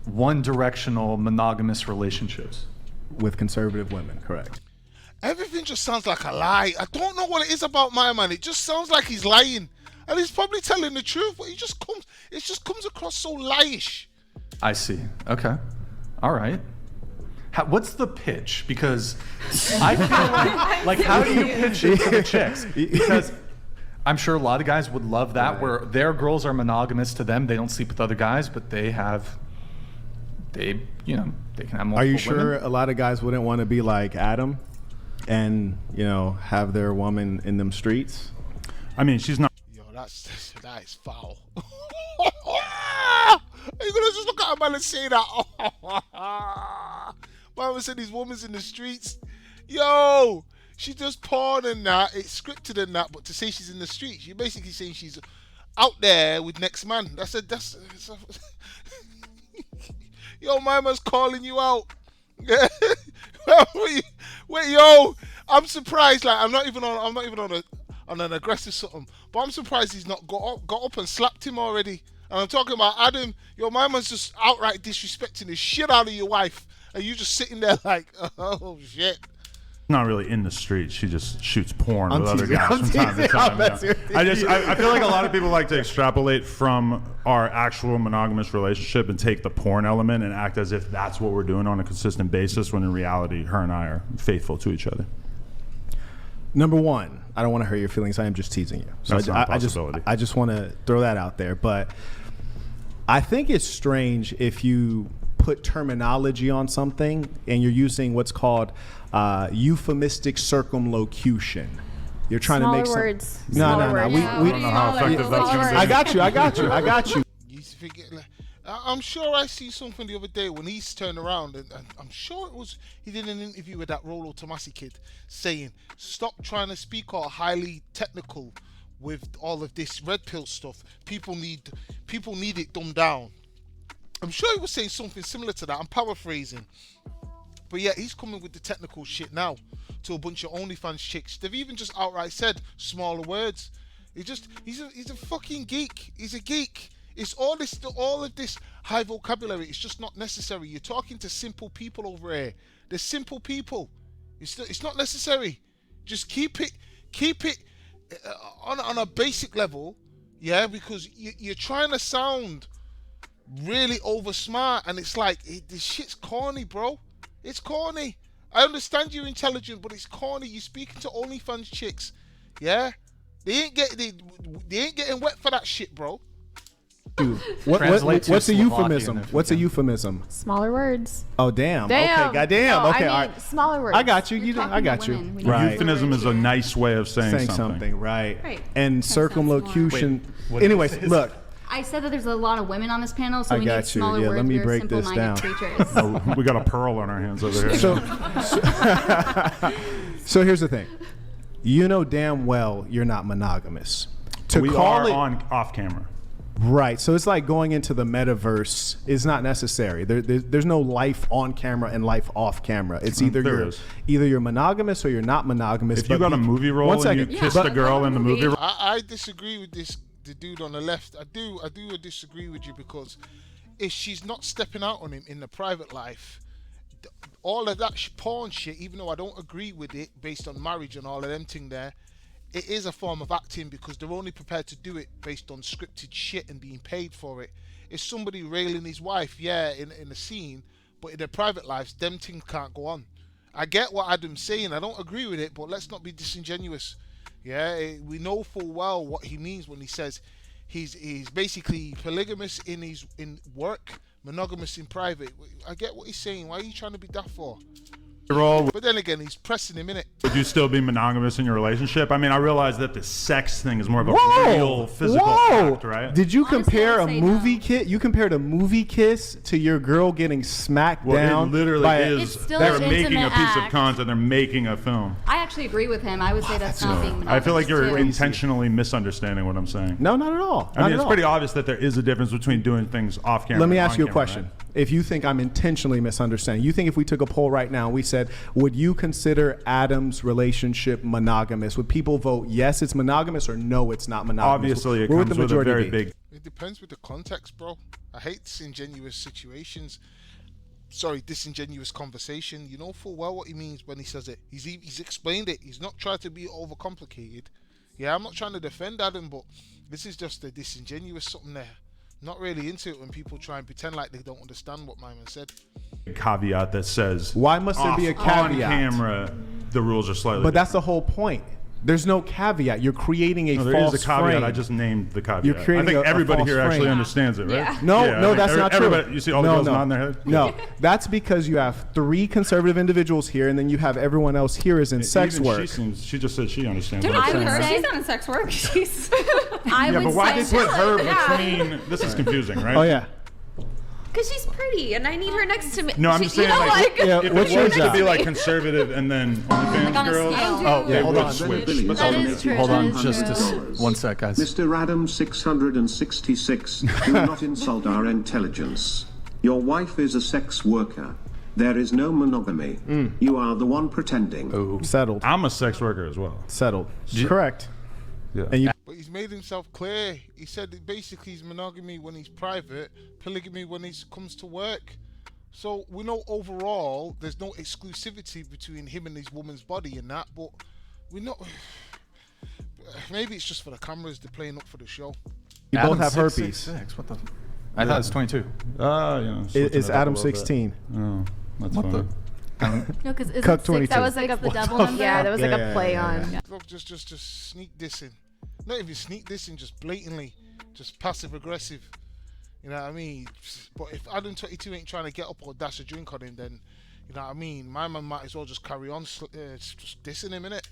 one-directional monogamous relationships with conservative women, correct? Everything just sounds like a lie. I don't know what it is about my man. It just sounds like he's lying, and he's probably telling the truth, but it just comes across so lieish. I see. Okay. All right. What's the pitch? Because I feel like how do you pitch it to the chicks? Because I'm sure a lot of guys would love that, where their girls are monogamous to them. They don't sleep with other guys, but they can have multiple Are you sure women? a lot of guys wouldn't want to be like Adam and, have their woman in them streets? I mean, she's not. Yo, that is foul. Are you gonna just look at a man and say that? Man said these women's in the streets. Yo, she's just porn and that. It's scripted and that, but to say she's in the streets, you're basically saying she's out there with next man. That's Yo, my man's calling you out. Wait, yo, I'm surprised. Like, I'm not even on an aggressive something, but I'm surprised he's not got up and slapped him already. And I'm talking about Adam. Yo, my man's just outright disrespecting the shit out of your wife, and you just sitting there like, oh shit. Not really in the street. She just shoots porn with other teasing, guys from time to time. Yeah. I feel like a lot of people like to extrapolate from our actual monogamous relationship and take the porn element and act as if that's what we're doing on a consistent basis, when in reality, her and I are faithful to each other. Number one, I don't want to hurt your feelings. I am just teasing you. So That's not a possibility. I just want to throw that out there. But I think it's strange if you put terminology on something and you're using what's called euphemistic circumlocution. You're trying Smaller to make words. some. No. We don't know how effective that's going to be. I got you. You forget, I'm sure I see something the other day when he's turned around, and I'm sure he did an interview with that Rollo Tomasi kid saying, stop trying to speak all highly technical with all of this red pill stuff. People need it dumbed down. I'm sure he was saying something similar to that. I'm paraphrasing. But yeah, he's coming with the technical shit now to a bunch of OnlyFans chicks. They've even just outright said smaller words. He's a fucking geek. He's a geek. It's all of this high vocabulary. It's just not necessary. You're talking to simple people over here. They're simple people. It's not necessary. Just keep it on a basic level, yeah. Because you're trying to sound really over smart, and it's like this shit's corny, bro. It's corny. I understand you're intelligent, but it's corny. You're speaking to OnlyFans chicks, yeah. They ain't getting wet for that shit, bro. What's a euphemism? What's a euphemism? Smaller words. Oh, damn. Damn. Okay, goddamn. No, okay, I all mean, right. smaller words. I got you. I got you. Right. Euphemism is a nice way of saying something. Right. Right. And circumlocution. Anyways, look. I said that there's a lot of women on this panel, so I we got need you. smaller Yeah, words. let me We're break this simple-minded down. creatures. Oh, we got a pearl on our hands over here. So here's the thing. You know damn well you're not monogamous. We are off camera. Right. So it's like going into the metaverse is not necessary. There's no life on camera and life off camera. It's either you're monogamous or you're not monogamous. If you got a movie role and you kissed a girl in the movie role. I disagree with the dude on the left. I do disagree with you, because if she's not stepping out on him in the private life, all of that porn shit, even though I don't agree with it based on marriage and all of them thing there, it is a form of acting, because they're only prepared to do it based on scripted shit and being paid for it. If somebody railing his wife, yeah, in a scene, but in their private lives, them things can't go on. I get what Adam's saying. I don't agree with it, but let's not be disingenuous. Yeah, we know full well what he means when he says he's basically polygamous in work, monogamous in private. I get what he's saying. Why are you trying to be that for? Role. But then again, he's pressing him in it. Would you still be monogamous in your relationship? I mean, I realize that the sex thing is more of a real physical act, right? Did you compare a Honestly, I would say movie no. kiss? You compared a movie kiss to your girl getting smacked Well, down? it literally by is. It's still They're an making a intimate piece of act. content. They're making a film. I actually agree with him. I would say that's not being monogamous I feel like you're too. intentionally misunderstanding what I'm saying. No, not at all. I Not mean, at it's all. pretty obvious that there is a difference between doing things off camera. Let me and ask you a on question. camera, If you think I'm intentionally misunderstanding, you think if we took a poll right now and we said, would you consider Adam's relationship monogamous? Would people vote yes, it's monogamous, or no, it's not right? monogamous? Obviously, it Where would comes the with a majority very be? big. It depends with the context, bro. I hate disingenuous situations. Sorry, disingenuous conversation. You know full well what he means when he says it. He's explained it. He's not trying to be overcomplicated. Yeah, I'm not trying to defend Adam, but this is just a disingenuous something there. Not really into it when people try and pretend like they don't understand what my man said. Caveat that says Why must there be a on caveat? camera the rules are slightly But that's the whole point. There's no caveat. You're creating a no, there false is a caveat. frame. I just named the caveat. You're creating I think a everybody false here actually frame. understands it, right? Yeah. No, Yeah, I no, think that's not true. everybody, you see all the girls nodding their head? No, that's because you have 3 conservative individuals here, and then you have everyone else here is in sex Even work. She just said she understands Dude, what I I'm would saying. say- She's not in sex work. She's. I Yeah, would but why say they put her Yeah. between? This is confusing, right? Oh yeah. Because she's pretty, and I need her next to me. No, I'm just saying, like, Yeah, if what's it your was to job? be like conservative and then OnlyFans on a girls, scale. Oh, they hold would on. switch. Billy But That is donated true. Hold on, That is just $100. one sec, guys. Mr. Adam 666, do not insult our intelligence. Your wife is a sex worker. There is no monogamy. You are the one pretending. Settled. I'm a sex worker as well. Settled. Correct. Yeah. And you But he's made himself clear. He said that basically he's monogamy when he's private, polygamy when he comes to work. So we know overall there's no exclusivity between him and his woman's body and that, but we know maybe it's just for the cameras, they're playing up for the show. both have herpes. 666, what the? I thought it's 22. Yeah. It's Adam 16. Oh, that's What funny. the? No, because isn't Cut 6 22. That was like a the double number? Yeah, that was like Yeah, a play yeah, on. yeah. Look, just sneak dissing. Not even sneak dissing, just blatantly, just passive aggressive. You know what I mean? But if Adam22 ain't trying to get up or dash a drink on him, then you know what I mean? My man might as well just carry on just dissing him, innit?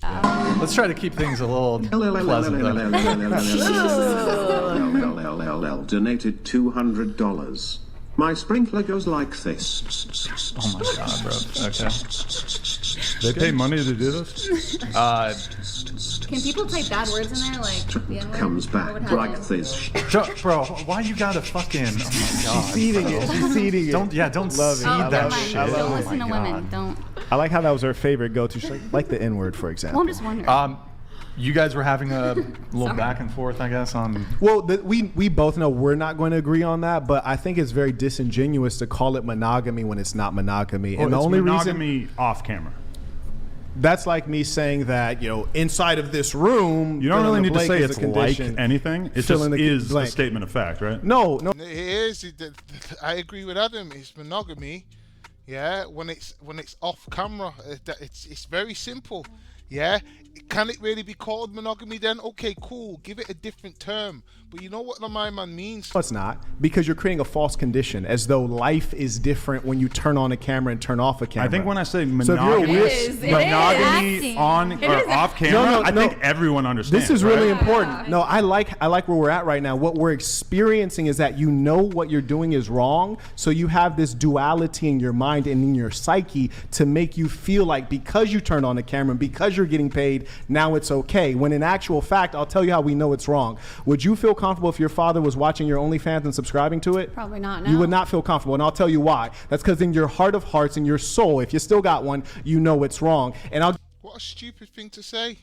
Let's try to keep things a little pleasant. though. Donated $200. My sprinkler goes like this. Oh my god, bro. Okay. They pay money to do this? Can people type bad words in there, like the N-word? Comes What would back like happen? this. Bro, why you gotta fucking? Oh my god. Feeding it. She's feeding it. Don't Love seed it. Oh, that never mind. shit. Don't Oh listen my to women. god. Don't. I like how that was her favorite go-to. She's like the N-word, for example. Well, I'm just wondering. You guys were having a little back and forth, I guess, on. Well, we both know we're not going to agree on that, but I think it's very disingenuous to call it monogamy when it's not monogamy. Well, And the it's only reason monogamy off camera. that's like me saying that, inside of this room, You don't fill really in the need to blank say is a it's like condition. anything. It Fill just in the is a blank. statement of fact, right? No. It is. I agree with Adam. It's monogamy. Yeah, when it's off camera, it's very simple. Yeah, can it really be called monogamy then? Okay, cool. Give it a different term. But you know what my man means? No, it's not, because you're creating a false condition, as though life is different when you turn on a camera and turn off a camera. I think when I say So if monogamy, you're monogamy on or off camera, I think everyone understands. This is really right? important. No, I like where we're at right now. What we're experiencing is that you know what you're doing is wrong, so you have this duality in your mind and in your psyche to make you feel like because you turned on the camera and because you're getting paid, now it's okay. When in actual fact, I'll tell you how we know it's wrong. Would you feel comfortable if your father was watching your OnlyFans and subscribing to it? Probably not, no. You would not feel comfortable, and I'll tell you why. That's because in your heart of hearts, in your soul, if you still got one, you know it's wrong. And I'll What a stupid thing to say.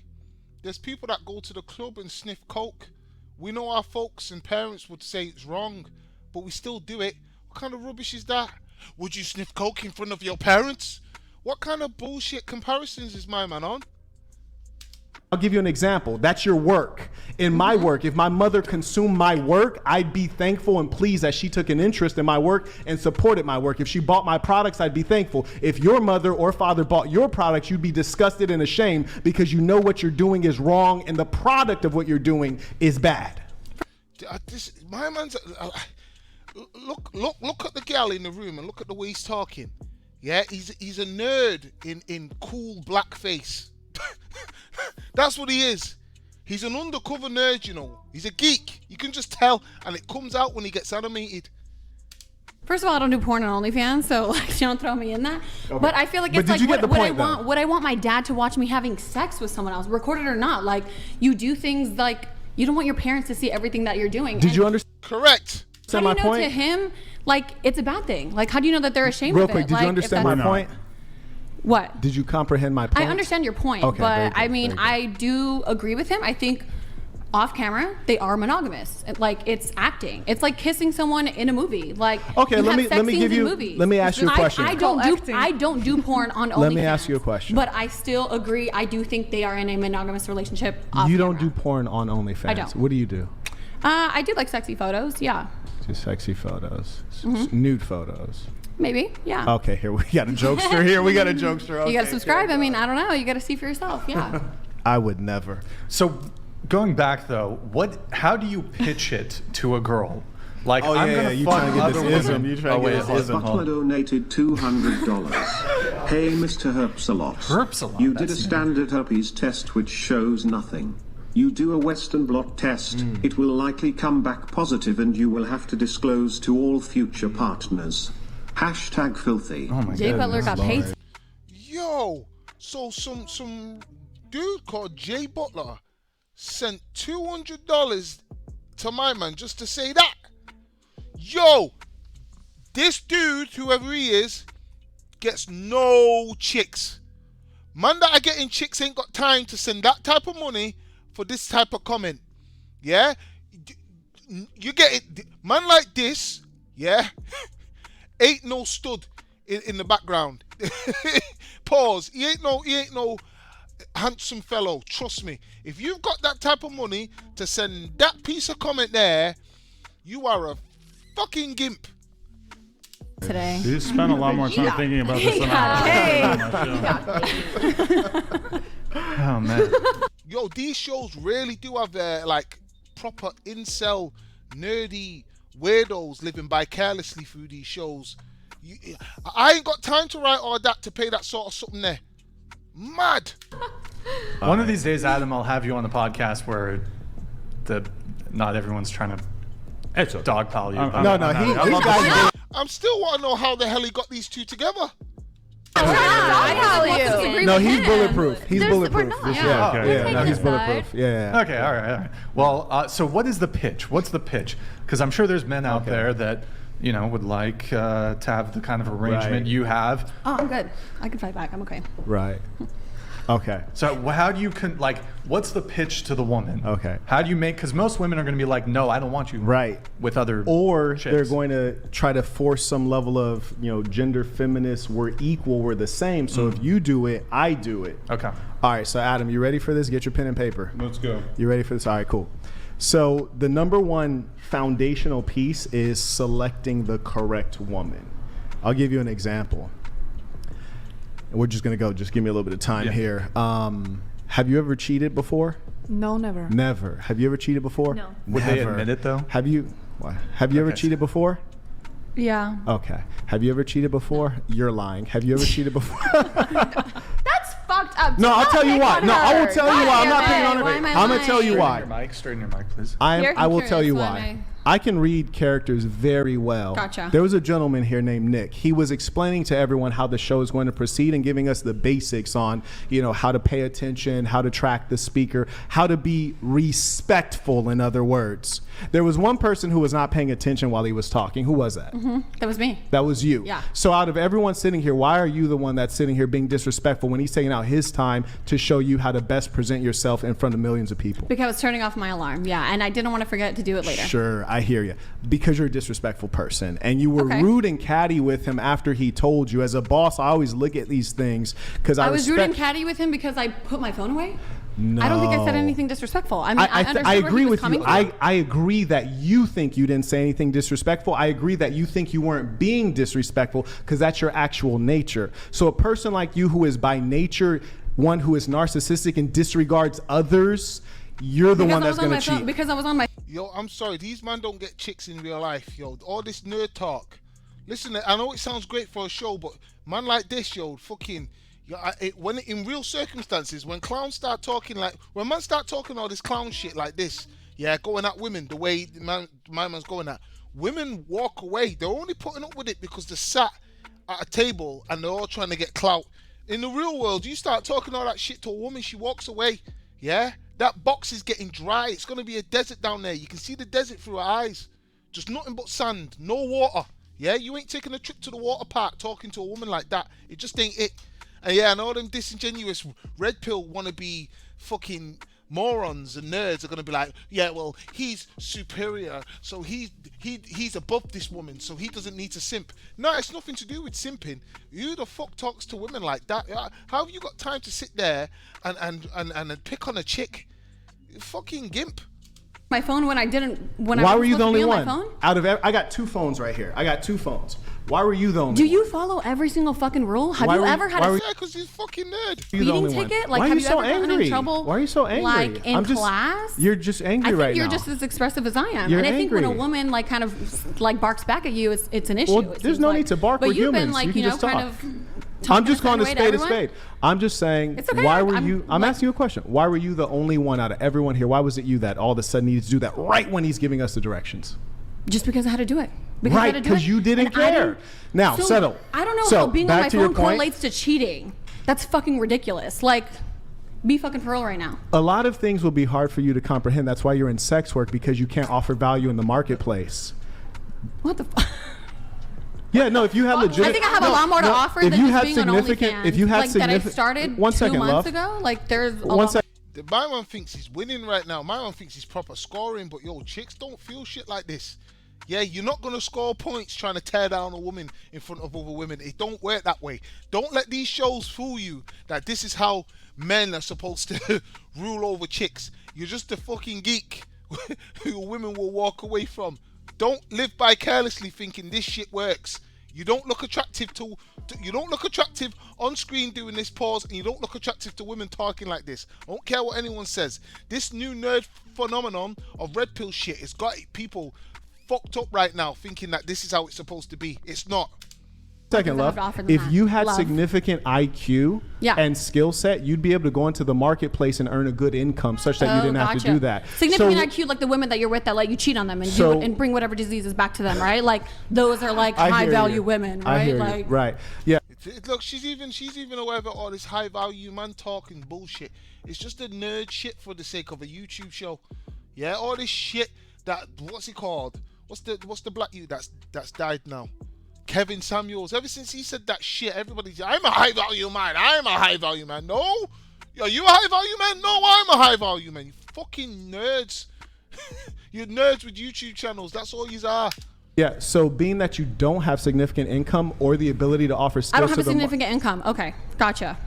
There's people that go to the club and sniff coke. We know our folks and parents would say it's wrong, but we still do it. What kind of rubbish is that? Would you sniff coke in front of your parents? What kind of bullshit comparisons is my man on? give you an example. That's your work. In my work, if my mother consumed my work, I'd be thankful and pleased that she took an interest in my work and supported my work. If she bought my products, I'd be thankful. If your mother or father bought your products, you'd be disgusted and ashamed because you know what you're doing is wrong and the product of what you're doing is bad. My man's look at the gal in the room and look at the way he's talking. Yeah, he's a nerd in cool blackface. That's what he is. He's an undercover nerd, you know. He's a geek. You can just tell, and it comes out when he gets animated. First of all, I don't do porn on OnlyFans, so like, don't throw me in that. Okay. But I feel like But it's did like you get what the I point, want. though? Would I want my dad to watch me having sex with someone else, recorded or not? Like, you do things like you don't want your parents to see everything that you're doing. Did you understand? Correct. How do you my know point? to him, like, it's a bad thing? Like, how do you know that they're ashamed Real of quick, it? did Like, you if understand that's- my point? What? Did you comprehend my point? I understand your point, Okay, very but good, I mean, very good. I do agree with him. I think off camera, they are monogamous. Like, it's acting. It's like kissing someone in a movie. Like, Okay, you let have me- sex let me scenes give in you- movies. let me ask you a question. I don't do porn on OnlyFans. Let me ask you a question. But I still agree. I do think they are in a monogamous relationship. Off You don't camera. do porn on OnlyFans. I don't. What do you do? I do like sexy photos. Yeah, Just sexy photos, Mhm. nude photos. maybe. Yeah. Okay, here we got a jokester. Here we got a jokester. You got to Okay, subscribe. I mean, I don't know. You got to see for yourself. Yeah. I would never. So, going back though, how do you pitch it to a girl? Like, Oh, I'm yeah, gonna yeah, you fuck trying to get other this women. ism. You trying Oh to wait, get this hold ism. on, hold Butler on. donated $200. Hey, Mr. Herpsalot. Herpsalot, You did a that's- standard herpes test which shows nothing. You do a Western blot test, it will likely come back positive and you will have to disclose to all future partners. Hashtag filthy. Oh my Jay Butler got paid. Yo, so some dude called Jay Butler sent $200 to my man just to say that. Yo, this dude, whoever he is, gets no chicks. Man that are getting chicks ain't got time to send that type of money for this type of comment. Yeah? You get it. Man like this, yeah, ain't no stud in the background. Pause. He ain't no handsome fellow. Trust me. If you've got that type of money to send that piece of comment there, you are a fucking gimp. Today. You spent a lot more time thinking about this than I have. Oh man. Yo, these shows really do have like proper incel, nerdy weirdos living vicariously through these shows. I ain't got time to write all that to pay that sort of something there. Mad. One of these days, Adam, I'll have you on the podcast where not everyone's trying to dogpile you. I'm still want to know how the hell he got these two together. No, he's bulletproof. He's There's- bulletproof. we're not. Yeah, Oh, yeah, okay. no, he's Side. bulletproof. Yeah. Okay, all right. Well, so what is the pitch? What's the pitch? Because I'm sure there's men out there that would like to have the kind of arrangement Right. you have. Oh, I'm good. I can fight back. I'm okay. Right. Okay. So how do you what's the pitch to the woman? Okay. How do you make? Because most women are going to be like, no, I don't want you. Right. With other. Or chicks. they're going to try to force some level of, gender feminist, we're equal, we're the same. So if you do it, I do it. Okay. All right. So Adam, you ready for this? Get your pen and paper. Let's go. You ready for this? All right, cool. So the number one foundational piece is selecting the correct woman. I'll give you an example. We're just going to go. Just give me a little bit of time here. Have you ever cheated before? No, never. Never. Have you ever cheated before? No. Would they admit it though? Have you? Have you ever cheated before? Yeah. Okay. Have you ever cheated before? You're lying. Have you ever cheated before? That's fucked up. No, I'll tell you why. No, I will tell you why. I'm not picking on Why it. am I I'm gonna tell you Straighten why. your mic. Straighten your mic, please. I will tell you Why why. am I can read characters very well. Gotcha. There was a gentleman here named Nick. He was explaining to everyone how the show is going to proceed and giving us the basics on, how to pay attention, how to track the speaker, how to be respectful, in other words. There was one person who was not paying attention while he was talking. Who was that? That was me. That was you. Yeah. So out of everyone sitting here, why are you the one that's sitting here being disrespectful when he's taking out his time to show you how to best present yourself in front of millions of people? Because I was turning off my alarm. Yeah, and I didn't want to forget to do it later. Sure, I hear you. Because you're a disrespectful person. And you were Okay. rude and catty with him after he told you. As a boss, I always look at these things because I was rude and catty with him because I put my phone away. No. I don't think I said anything disrespectful. I mean, I understand I where agree he was with coming you. from. I agree that you think you didn't say anything disrespectful. I agree that you think you weren't being disrespectful because that's your actual nature. So a person like you who is by nature one who is narcissistic and disregards others, you're the one that's going to cheat. Because I was on my... Yo, I'm sorry. These men don't get chicks in real life. Yo, all this nerd talk. Listen, I know it sounds great for a show, but man like this, yo, fucking, when in real circumstances, when clowns start talking when man start talking all this clown shit like this, yeah, going at women the way my man's going at, women walk away. They're only putting up with it because they're sat at a table and they're all trying to get clout. In the real world, you start talking all that shit to a woman, she walks away. Yeah, that box is getting dry. It's gonna be a desert down there. You can see the desert through her eyes. Just nothing but sand, no water. Yeah, you ain't taking a trip to the water park talking to a woman like that. It just ain't it. And yeah, I know them disingenuous red pill wannabe fucking morons and nerds are gonna be like, yeah, well, he's superior, so he's above this woman, so he doesn't need to simp. No, it's nothing to do with simping. Who the fuck talks to women like that? How have you got time to sit there and pick on a chick? You fucking gimp. My phone when I didn't. Why were you the only one? My phone? Out of I got 2 phones right here. I got 2 phones. Why were you the only Do one? you follow every single fucking rule? Have you ever had a Yeah, because he's fucking nerd. speeding ticket? Like, Why are have you you so ever gotten angry? in trouble? Why are you so angry? Like in class? You're just angry I think right you're now. just as expressive as I am. You're and I think when a angry. woman like kind of like barks back at you, it's an issue. Well, it there's seems no like. need to bark. But We're you've humans. been like, You can know, just kind talk. of. I'm just calling a talking spade a everyone. spade. I'm just saying, It's okay. why were I'm you? I'm asking you a question. Why were you the only one out of everyone here? Why was it you that all of a sudden needed to do that right when he's giving us the directions? Just because I had to do it. Right, because you didn't And I care. Now, so settle. I don't know So, how being on back my to your phone point. correlates to cheating. That's fucking ridiculous. Like, be fucking for real right now. A lot of things will be hard for you to comprehend. That's why you're in sex work, because you can't offer value in the marketplace. What the fuck? Yeah, no, if you had legit. I think I have a lot more to offer than just being on OnlyFans. If you had like that I significant. started One 2 second, months love. ago. Like there's a One lot. second. My man thinks he's winning right now. My man thinks he's proper scoring, but yo, chicks don't feel shit like this. Yeah, you're not going to score points trying to tear down a woman in front of other women. It don't work that way. Don't let these shows fool you that this is how men are supposed to rule over chicks. You're just a fucking geek who women will walk away from. Don't live by carelessly thinking this shit works. You don't look attractive you don't look attractive on screen doing this pause, and you don't look attractive to women talking like this. I don't care what anyone says. This new nerd phenomenon of red pill shit has got people fucked up right now thinking that this is how it's supposed to be. It's not. Second, love. If you had significant IQ and skill set, you'd be able to go into the marketplace and earn a good income such that you didn't have to do that. Significant IQ, like the women that you're with that let you cheat on them and do it and bring whatever diseases back to them, right? Like those are like high value women, right? I hear like, you. Right. Yeah. Look, she's even aware of all this high value man talking bullshit. It's just a nerd shit for the sake of a YouTube show. Yeah, all this shit that what's he called? What's the black youth that's died now? Kevin Samuels. Ever since he said that shit, everybody's I'm a high value man. I'm a high value man. No, are you a high value man? No, I'm a high value man. You fucking nerds. You're nerds with YouTube channels. That's all you are. Yeah. So being that you don't have significant income or the ability to offer skills I don't have to a significant income. Okay, gotcha.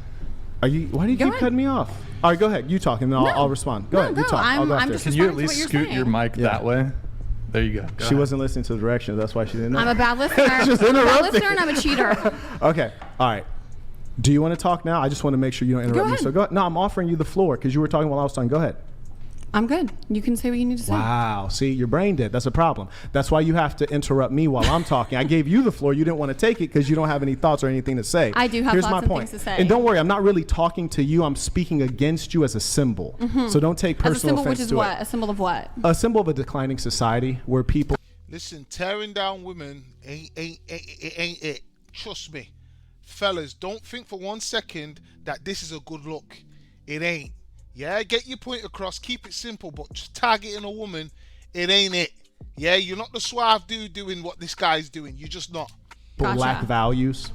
Are you? Why do you keep cutting me off? All right, go ahead. You talk, and then I'll respond. Go ahead. You talk. I'll go after. Can you at least scoot your mic that way? There you go. She wasn't listening to the directions. That's why she didn't know. I'm a bad listener. Just I'm a bad interrupting. listener and I'm a cheater. Okay. All right. Do you want to talk now? I just want to make sure you don't interrupt me. So go. No, I'm offering you the floor because you were talking while I was talking. Go ahead. I'm good. You can say what you need to say. Wow. See, your brain dead. That's a problem. That's why you have to interrupt me while I'm talking. I gave you the floor. You didn't want to take it because you don't have any thoughts or anything to say. I do have Here's lots my of point. things to say. And don't worry, I'm not really talking to you. I'm speaking against you as a symbol. So don't take personal As a symbol, offense which is to what? it. A symbol of what? A symbol of a declining society where people. Listen, tearing down women ain't it. Trust me. Fellas, don't think for 1 second that this is a good look. It ain't. Yeah, get your point across, keep it simple, but just targeting a woman, it ain't it. Yeah, you're not the suave dude doing what this guy's doing. You're just not. People lack values.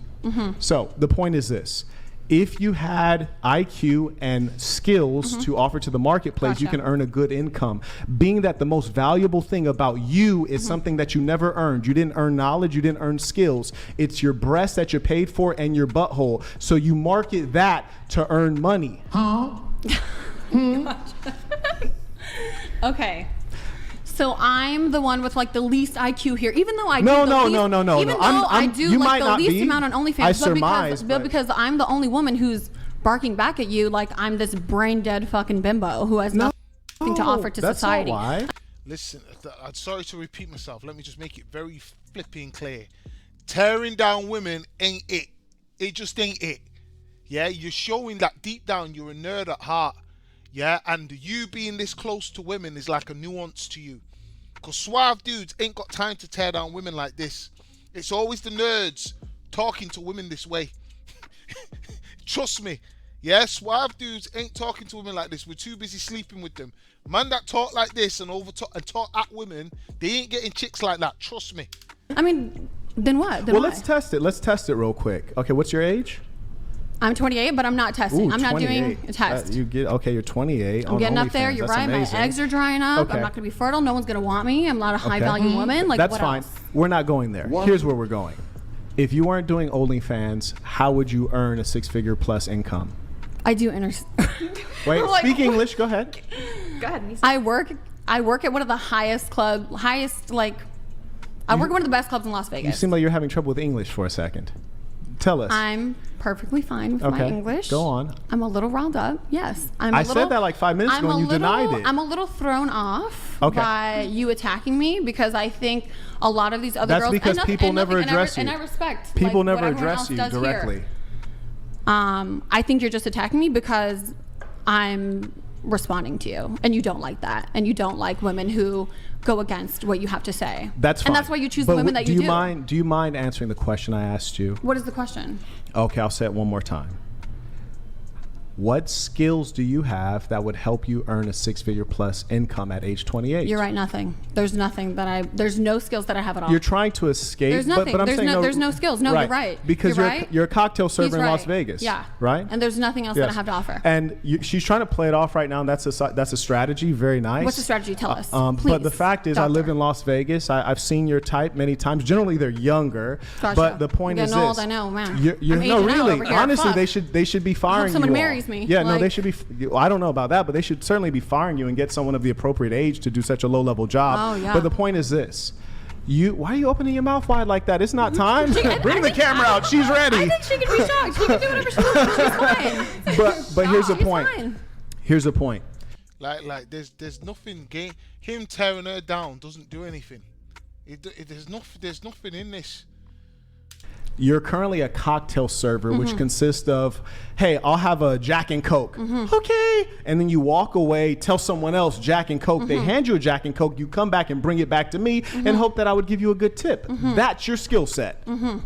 So the point is this. If you had IQ and skills to offer to the marketplace, you can earn a good income. Being that the most valuable thing about you is something that you never earned. You didn't earn knowledge, you didn't earn skills. It's your breast that you paid for and your butthole. So you market that to earn money. Okay. So I'm the one with like the least IQ here, even though I No. Even though I do you like might the not least be. amount on OnlyFans, I surmise, but because I'm the only woman who's barking back at you, like I'm this brain dead fucking bimbo who has nothing to offer to that's society. Not why. Listen, I'm sorry to repeat myself. Let me just make it very flipping clear. tearing down women ain't it. It just ain't it. Yeah, you're showing that deep down you're a nerd at heart. Yeah, and you being this close to women is like a nuance to you. Because suave dudes ain't got time to tear down women like this. It's always the nerds talking to women this way. Trust me. Yeah, suave dudes ain't talking to women like this. We're too busy sleeping with them. Man that talk like this and talk at women, they ain't getting chicks like that. Trust me. I mean, then what? Then Well, what? let's test it. Let's test it real quick. Okay, what's your age? I'm 28, but I'm not testing. Ooh, I'm not doing 28. a test. You're 28. I'm getting up there. OnlyFans. You're That's right. amazing. My eggs are drying up. Okay. I'm not going to be fertile. No one's going to want me. I'm not a high Okay. value woman. Like, That's what fine. else? We're not going there. Here's where we're going. If you weren't doing OnlyFans, how would you earn a 6-figure plus income? I do Wait, Like, speak English. Go ahead. Go ahead, Nisa. I work at one of the I work at one of the best clubs in Las You Vegas. seem like you're having trouble with English for a second. Tell us. I'm perfectly fine with my Okay, English. go on. I'm a little riled up. Yes. I said that like 5 minutes ago and you denied it. I'm a little thrown off Okay. by you attacking me because I think a lot of these other That's girls. because people never address you. And I respect. People like, never what everyone address else you does here. directly. I think you're just attacking me because I'm responding to you, and you don't like that, and you don't like women who go against what you have to say. That's fine. And that's why you choose the But women that you do. Do you mind answering the question I asked you? What is the question? Okay, I'll say it one more time. What skills do you have that would help you earn a 6-figure plus income at age 28? You're right. Nothing. There's nothing that there's no skills that I have at all. You're trying to escape. There's nothing. But I'm There's saying no- there's no skills. No, you're right. Because You're you're right. you're a cocktail server He's in Las right. Vegas. Yeah. Right. And there's nothing else that I have to offer. And she's trying to play it off right now. And that's a strategy. Very nice. What's the strategy? Tell us. But the Please, fact is, I doctor. live in Las Vegas. I've seen your type many times. Generally, they're younger. Gotcha. But the point I'm is getting this: old, I know, man. You're, I'm no, aging out really. over here. Honestly, Fuck. they should be firing someone you. marries me. Yeah, no, they Like- should be. I don't know about that, but they should certainly be firing you and get someone of the appropriate age to do such a low-level job. Oh, yeah. But the point is this. Why are you opening your mouth wide like that? It's not time. Bring the camera out. She's ready. I think she can be shocked. She can do whatever she wants. She's fine. But here's the She's point. fine. Here's the point. Like there's nothing him tearing her down doesn't do anything. There's nothing in this. You're currently a cocktail server, which Mm-hmm. consists of, hey, I'll have a Jack and Coke. Okay. And then you walk away, tell someone else Jack and Coke. Mm-hmm. They hand you a Jack and Coke. You come back and bring it back to me and hope that I would give you a good tip. Mm-hmm. That's your skill set. And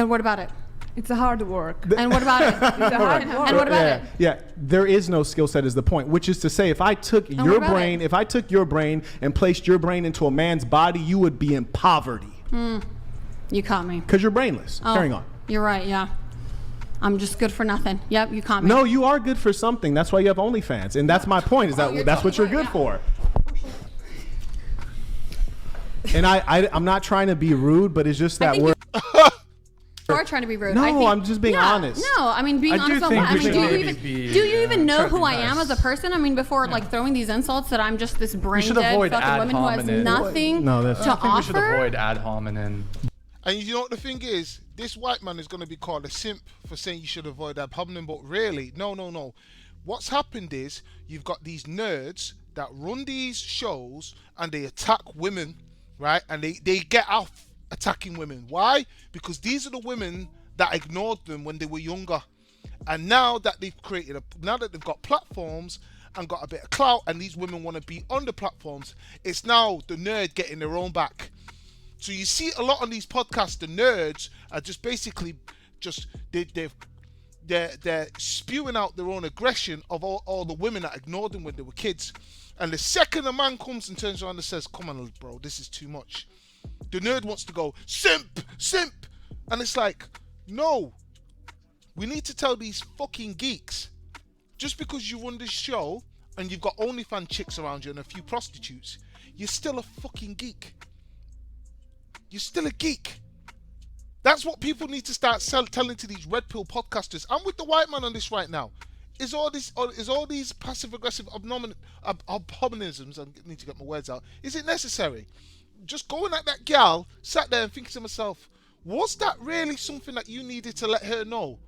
what about it? It's a hard work. And what about it? It's a hard work. And what about yeah, it? yeah, there is no skill set is the point, which is to say if I took what your about brain, it? if I took your brain and placed your brain into a man's body, you would be in poverty You caught me. because you're brainless. Oh, Carrying on. You're right, yeah. I'm just good for nothing. Yep, you caught me. No, you are good for something. That's why you have OnlyFans, and that's my point. Is that you're that's what you're totally good right, for? And I'm not trying to be rude, but it's just that think we're. You are trying to be rude. No, I think, I'm just being honest. No, I mean being I do honest on think what? I we mean, should do you maybe even be, do you even know try to who be I am nice. as a person? I mean, before like throwing these insults that I'm just this brain should dead avoid fucking ad woman who has hominem. nothing No, that's- to I think we should offer. avoid ad hominem. And you know what the thing is? This white man is going to be called a simp for saying you should avoid ad hominem, but really, no. What's happened is you've got these nerds that run these shows and they attack women, right? And they get off attacking women. Why? Because these are the women that ignored them when they were younger. And now that they've now that they've got platforms and got a bit of clout and these women want to be on the platforms, it's now the nerd getting their own back. So you see a lot on these podcasts, the nerds are just basically they're spewing out their own aggression of all the women that ignored them when they were kids. And the second a man comes and turns around and says, come on, bro, this is too much, the nerd wants to go, simp. And it's like, no. We need to tell these fucking geeks, just because you run this show and you've got OnlyFans chicks around you and a few prostitutes, you're still a fucking geek. You're still a geek. That's what people need to start telling to these red pill podcasters. I'm with the white man on this right now. Is all these passive aggressive abominisms, I need to get my words out, is it necessary? Just going at that gal, sat there and thinking to myself, was that really something that you needed to let her know?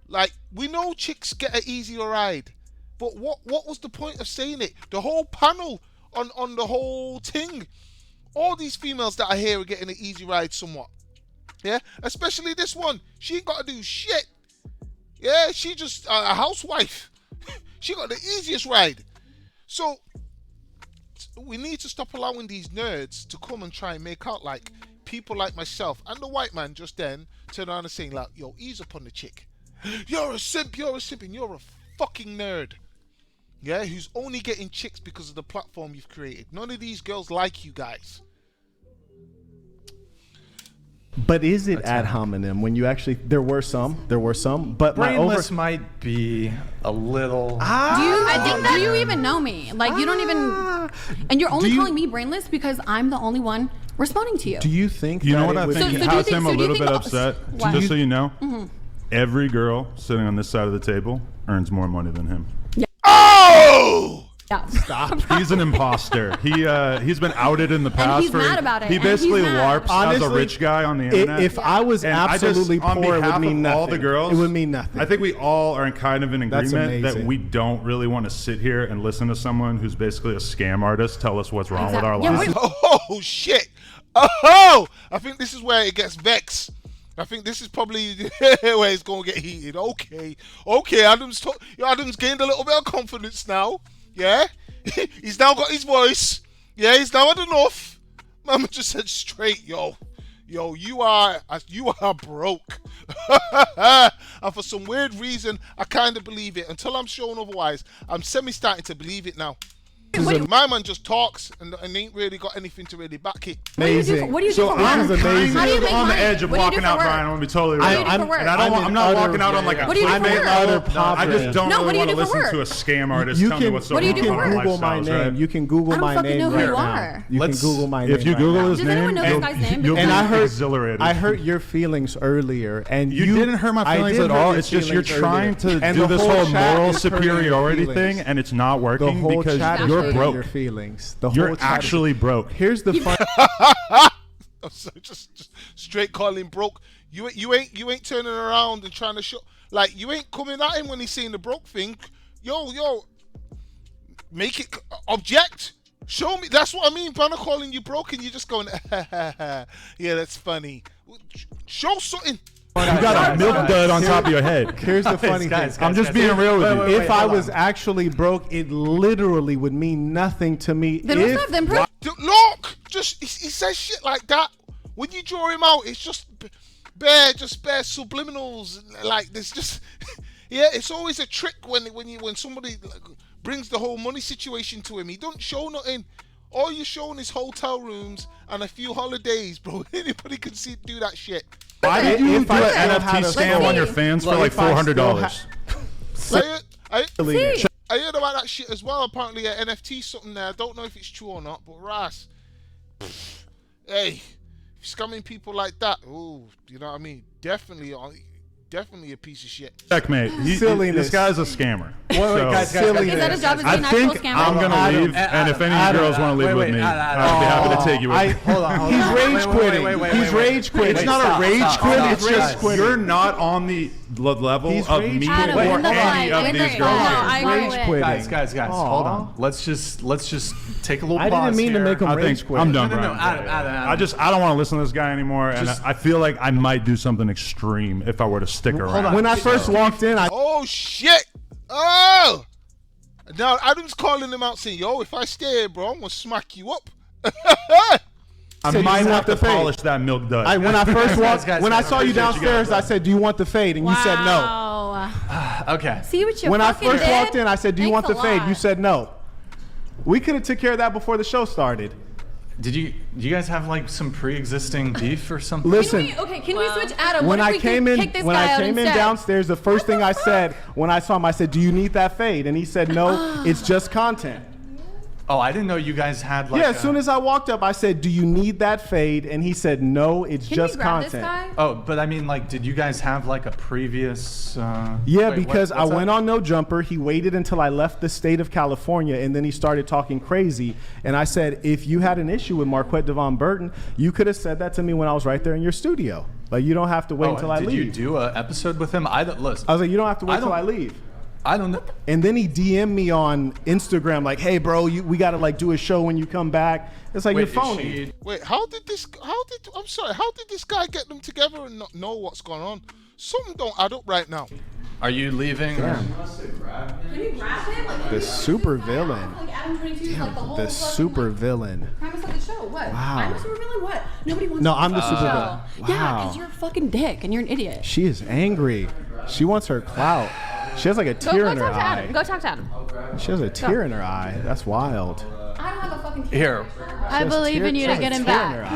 Like, we know chicks get an easier ride, but what was the point of saying it? The whole panel on the whole thing all these females that are here are getting an easy ride somewhat. Yeah, especially this one. She ain't got to do shit. Yeah, she just a housewife. She got the easiest ride. So we need to stop allowing these nerds to come and try and make out like people like myself and the white man just then turn around and saying like, yo, ease up on the chick. You're a simp, and you're a fucking nerd. Yeah, who's only getting chicks because of the platform you've created. None of these girls like you guys. But is it ad hominem when you actually? There were some, but Brainless might be a little. Do you even know me? Like you don't even, and you're only calling me brainless because I'm the only one responding to you. Do you think? You know what I was- think has him a little bit upset? What? Just so you know, every girl sitting on this side of the table earns more money than him. Oh! Yeah. Stop. He's an imposter. He's been outed in the past. he's mad about it, He and basically he's mad. LARPs as a Honestly, rich guy on the internet. If I was And I just, absolutely on poor, it behalf would mean of nothing. all the girls, It would mean nothing. I think we all are in kind of in That's agreement that amazing. we don't really want to sit here and listen to someone who's basically a scam artist tell us what's wrong with our Exactly. lives. Yeah, Oh shit! Oh, I think this is where it gets vexed. I think this is probably where it's gonna get heated. Okay, Adam's gained a little bit of confidence now. Yeah, he's now got his voice. Yeah, he's now had enough. Mama just said straight, yo, you are broke. And for some weird reason, I kind of believe it. Until I'm shown otherwise, I'm starting to believe it now. My man just talks and ain't really got anything to really back it. Amazing. What do you do for I'm work? kind How do you of make on the money? edge of What do you do walking for out, work? Brian. I'm gonna be totally What do real. you do for work? And I'm not walking out on like a What do you do for clickbait work? level. Utter poverty. I just don't No, what really do you want to do for listen to a work? scam artist tell me what's so What do you wrong do with for our work? Google my lifestyles, name. right? You can Google I don't my fucking name know who right you now. are. You can Let's- Google my name. If you right Google now. his Does anyone name, know this guy's name? you'll And be I hurt exhilarated. I hurt your feelings earlier, and You didn't hurt my I feelings did at hurt all. your It's just you're feelings trying earlier. to And do the this whole whole chat moral is hurting your superiority feelings. thing, and it's not The working whole because chat is you're hurting broke. your feelings. The You're whole chat is- actually broke. Here's the fun. So just straight calling broke. You ain't turning around and trying to show like you ain't coming at him when he's saying the broke thing. Yo, make it object. Show me. That's what I mean. Banner calling you broke and you're just going, yeah, that's funny. Show something. You got a milk dud on top of your head. Here's the funny thing. I'm just being real with you. If I was actually broke, it literally would mean nothing to me. Then what's up? Then Look, just he says shit like that. When you draw him out, it's just bare subliminals. Like there's just yeah, it's always a trick when somebody like, brings the whole money situation to him. He don't show nothing. All you're showing is hotel rooms and a few holidays, bro. Anybody can do that shit. Why did you If do I an still NFT had a scam soul- on your fans for like if I still $400? I heard about that shit as well. Apparently, an NFT something there. I don't know if it's true or not, but Ras, hey, scamming people like that. Oh, you know what I mean? Definitely a piece of shit. Checkmate. Silliness. This guy's a scammer. Wait, guys. Is that his job as I being an actual think scammer? I'm gonna leave, and if any girls want to leave with me, I'd be happy to take you with me. Hold on. He's rage quitting. He's rage quitting. It's not a rage quit. It's just quitting. you're not on the level He's of rage me quitting. or in the any line, of in these the girls line. here. I agree. Rage quitting. Guys, hold on. Let's just take a little I pause didn't mean to here. make him I rage think quit. I'm done, No, Brian. Adam. I don't want to listen to this guy anymore, and Just- I feel like I might do something extreme if I were to stick around. When I first walked in, Oh shit! Oh! Now Adam's calling him out, saying, "Yo, if I stay here, bro, I'm gonna smack you up." I said, might "You have want to the fade?" polish that milk dud. when I first walked, guys, when I guys, saw you appreciate you downstairs, guys. I said, "Do you want the fade?" And you said no. Wow. Okay. See what you When I fucking first did? walked in, I said, "Do you want Thanks the a fade?" lot. You said no. We could have took care of that before the show started. Do you guys have like some pre-existing beef or something? Listen, Can we switch Adam? when What if I we came can in, kick this when guy I out came in instead? downstairs, the first thing I said when I saw him, I said, "Do you need that fade?" And he said, "No, it's just content." Oh, I didn't know you guys had like. Yeah, as soon as I walked up, I said, "Do you need that fade?" And he said, "No, it's Can just we grab this content." guy? Oh, but I mean, like, did you guys have like a previous? Yeah, wait, because I what's that? went on No Jumper. He waited until I left the state of California, and then he started talking crazy. And I said, if you had an issue with Marquette Devon Burton, you could have said that to me when I was right there in your studio. Like, you don't have to wait until I did leave. you do an episode with him? Listen. I was like, you don't have to wait I till don't- I leave. I don't know. And then he DM'd me on Instagram like, "Hey, bro, we gotta like do a show when you come back." It's like, Wait, you're is phony. she- Wait, I'm sorry, how did this guy get them together and not know what's going on? Something don't add up right now. Are you leaving? Damn. Can you grab him? Like, The super villain. Like Adam22 is like the whole The fucking, super like, villain. premise of the show. What? Wow. I'm the super villain? What? Nobody wants No, to I'm the watch super show. villain. Yeah, Wow. because you're a fucking dick and you're an idiot. She is angry. She wants her clout. She has like a tear in her talk to eye. Adam. Go talk to Adam. She has a tear in her eye. That's wild. I don't have a fucking Here. I believe in you to get him back.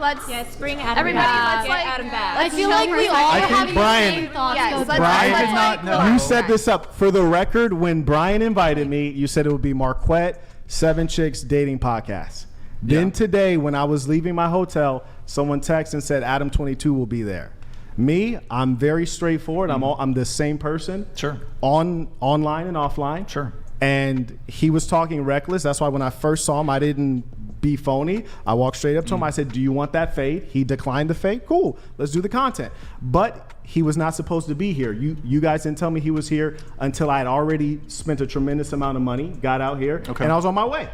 Let's Yes, bring Adam everybody. back. Let's like Adam back. I feel like we all are think having Brian- the same thoughts. Yes, go let's- through. Brian Let's, did not know. You set this up for the record. When Brian invited me, you said it would be Marquette 7 Chicks Dating Podcast. Then Yeah. today, when I was leaving my hotel, someone texted and said Adam22 will be there. Me, I'm very straightforward. I'm the same person. Sure. Online and offline. Sure. And he was talking reckless. That's why when I first saw him, I didn't be phony. I walked straight up to him. I said, "Do you want that fade?" He declined the fade. Cool. Let's do the content. But he was not supposed to be here. You guys didn't tell me he was here until I had already spent a tremendous amount of money, got out here, Okay. and I was on my way.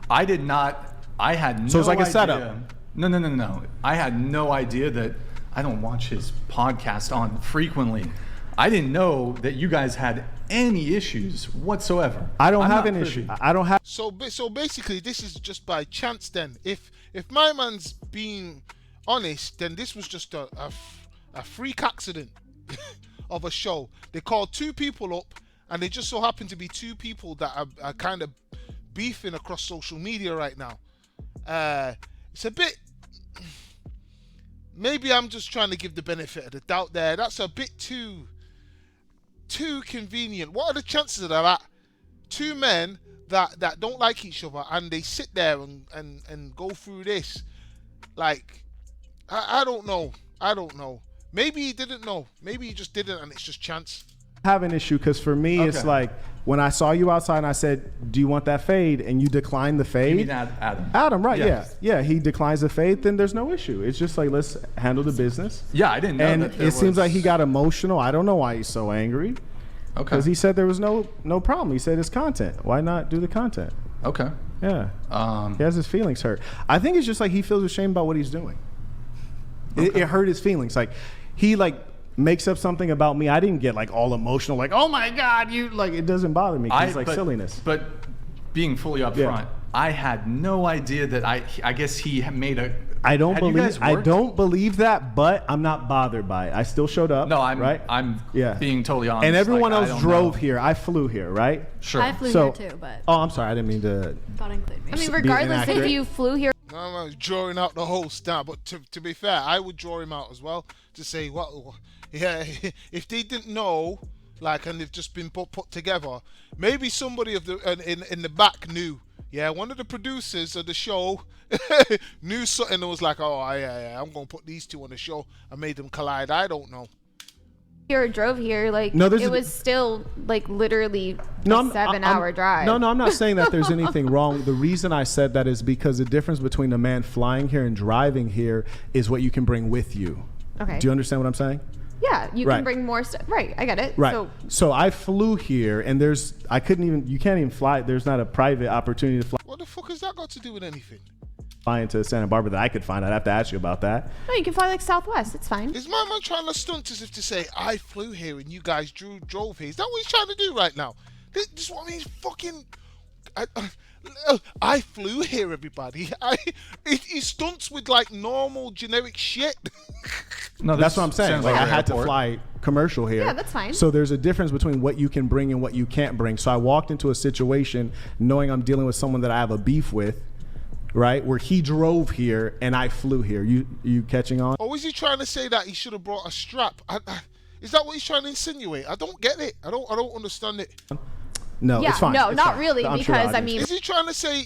I did not. I had no So it's like a idea. setup. No. I had no idea that I don't watch his podcast on frequently. I didn't know that you guys had any issues whatsoever. I don't I'm have not an privy. issue. I don't have. So basically, this is just by chance. Then, if my man's being honest, then this was just a freak accident of a show. They called 2 people up, and they just so happen to be 2 people that are kind of beefing across social media right now. It's a bit. Maybe I'm just trying to give the benefit of the doubt there. That's a bit too convenient. What are the chances of that? 2 men that don't like each other and they sit there and go through this. Like, I don't know. Maybe he didn't know. Maybe he just didn't and it's just chance. Have an issue because for me it's Okay. like when I saw you outside and I said, "Do you want that fade?" and you declined the fade. You mean Adam? Adam, right? Yes. Yeah. He declines the fade. Then there's no issue. It's just like, let's handle the business. Yeah, I didn't know And that there it seems was- like he got emotional. I don't know why he's so angry. Okay. Because he said there was no problem. He said it's content. Why not do the content? Okay. Yeah. He has his feelings hurt. I think it's just like he feels ashamed about what he's doing. It hurt his feelings. Like he makes up something about me. I didn't get like all emotional. Like, oh my God, you like. It doesn't bother me. 'Cause it's like but, silliness. But being fully upfront, Yeah. I had no idea that I guess he had made a. I don't had you guys believe. I worked? don't believe that. But I'm not bothered by it. I still showed up. No, I'm right. I'm Yeah. being totally honest. And everyone like, I else don't drove know. here. I flew here. Right. Sure. I flew So- here too, but Oh, I'm sorry. I didn't mean to. thought include me. I mean, Be regardless if inaccurate. you flew here. No, drawing out the host now. But to be fair, I would draw him out as well to say what. Yeah, if they didn't know, like, and they've just been put together, maybe somebody of the in the back knew. Yeah, one of the producers of the show knew something and was like, "Oh, yeah, I'm gonna put these 2 on the show." I made them collide. I don't know. Here, drove here, like No, there's it a- was still like literally No, a I'm- 7-hour drive. No, I'm not saying that there's anything wrong. The reason I said that is because the difference between a man flying here and driving here is what you can bring with you. Okay. Do you understand what I'm saying? Yeah, you Right. can bring more stuff. Right, I get it. Right. So So I flew here, and you can't even fly. There's not a private opportunity to What the fuck has that got to do with anything? fly into Santa Barbara that I could find. I'd have to ask you about that. no, you can fly like Southwest. It's fine. Is my man trying to stunt as if to say I flew here and you guys drove here? Is that what he's trying to do right now? This is what I mean. Fucking. I flew here, everybody. He stunts with like normal generic shit. No, That's this what I'm saying. sounds Like I an had to airport. fly commercial here. Yeah, that's fine. So there's a difference between what you can bring and what you can't bring. So I walked into a situation knowing I'm dealing with someone that I have a beef with, right? Where he drove here and I flew here. You catching on? Or is he trying to say that he should have brought a strap? Is that what he's trying to insinuate? I don't get it. I don't understand it. No, Yeah, it's fine. no, It's not fine. really, I'm sure because, the I audience- mean- Is he trying to say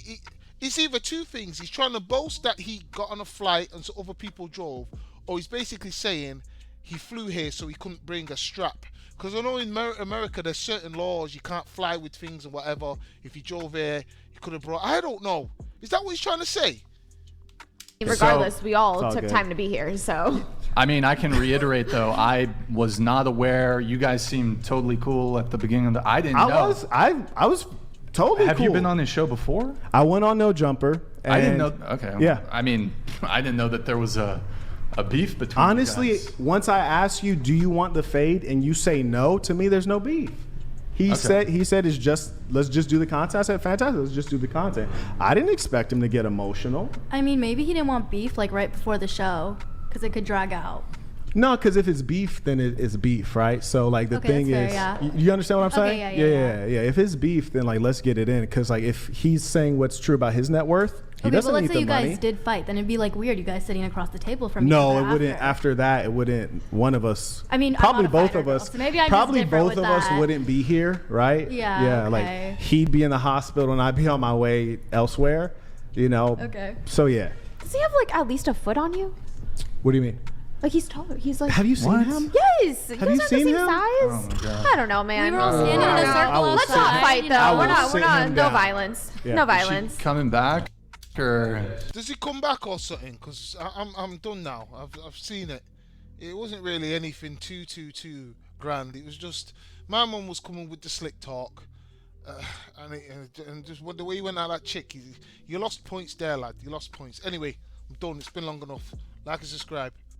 it's either 2 things? He's trying to boast that he got on a flight and so other people drove, or he's basically saying he flew here so he couldn't bring a strap. Because I know in America there's certain laws, you can't fly with things and whatever. If you drove here, you could have brought. I don't know. Is that what he's trying to say? Regardless, we all It's all took good. time to be here, so I mean, I can reiterate though, I was not aware. You guys seemed totally cool at the beginning of the. I didn't know. I was totally Have cool. you been on his show before? I went on No Jumper. And I didn't know. Okay. Yeah. I mean, I didn't know that there was a beef between. Honestly, you guys. once I ask you, do you want the fade, and you say no, to me, there's no beef. He said it's just, let's just do the content. I said, fantastic, let's just do the content. I didn't expect him to get emotional. I mean, maybe he didn't want beef like right before the show because it could drag out. No, because if it's beef, then it's beef, right? So like the thing is, you understand what I'm saying? Yeah. If it's beef, then like let's get it in, because like if he's saying what's true about his net worth, he doesn't need the money. Let's say you guys did fight, then it'd be like weird, you guys sitting across the table from each No, other. it wouldn't. After that, it wouldn't. One of us. I mean, probably I'm not a both fighter, of us. so maybe I'm probably just different both with of us that. wouldn't be here, right? Yeah. Like he'd be in the hospital and I'd be on my way elsewhere. You know. Okay. So yeah. Does he have like at least a foot on you? What do you mean? Like he's taller. He's like. Have you seen him? Yes. Have you seen the same him? size? Oh my God. I don't know, man. We were all standing in a circle. Let's not fight though. We're not. No down. violence. Yeah. No Is she violence. Coming back, or Does he come back or something? Because I'm done now. I've seen it. It wasn't really anything too grand. It was just my mum was coming with the slick talk, and just the way he went at that chick. You lost points there, lad. You lost points. Anyway, I'm done. It's been long enough. Like and subscribe.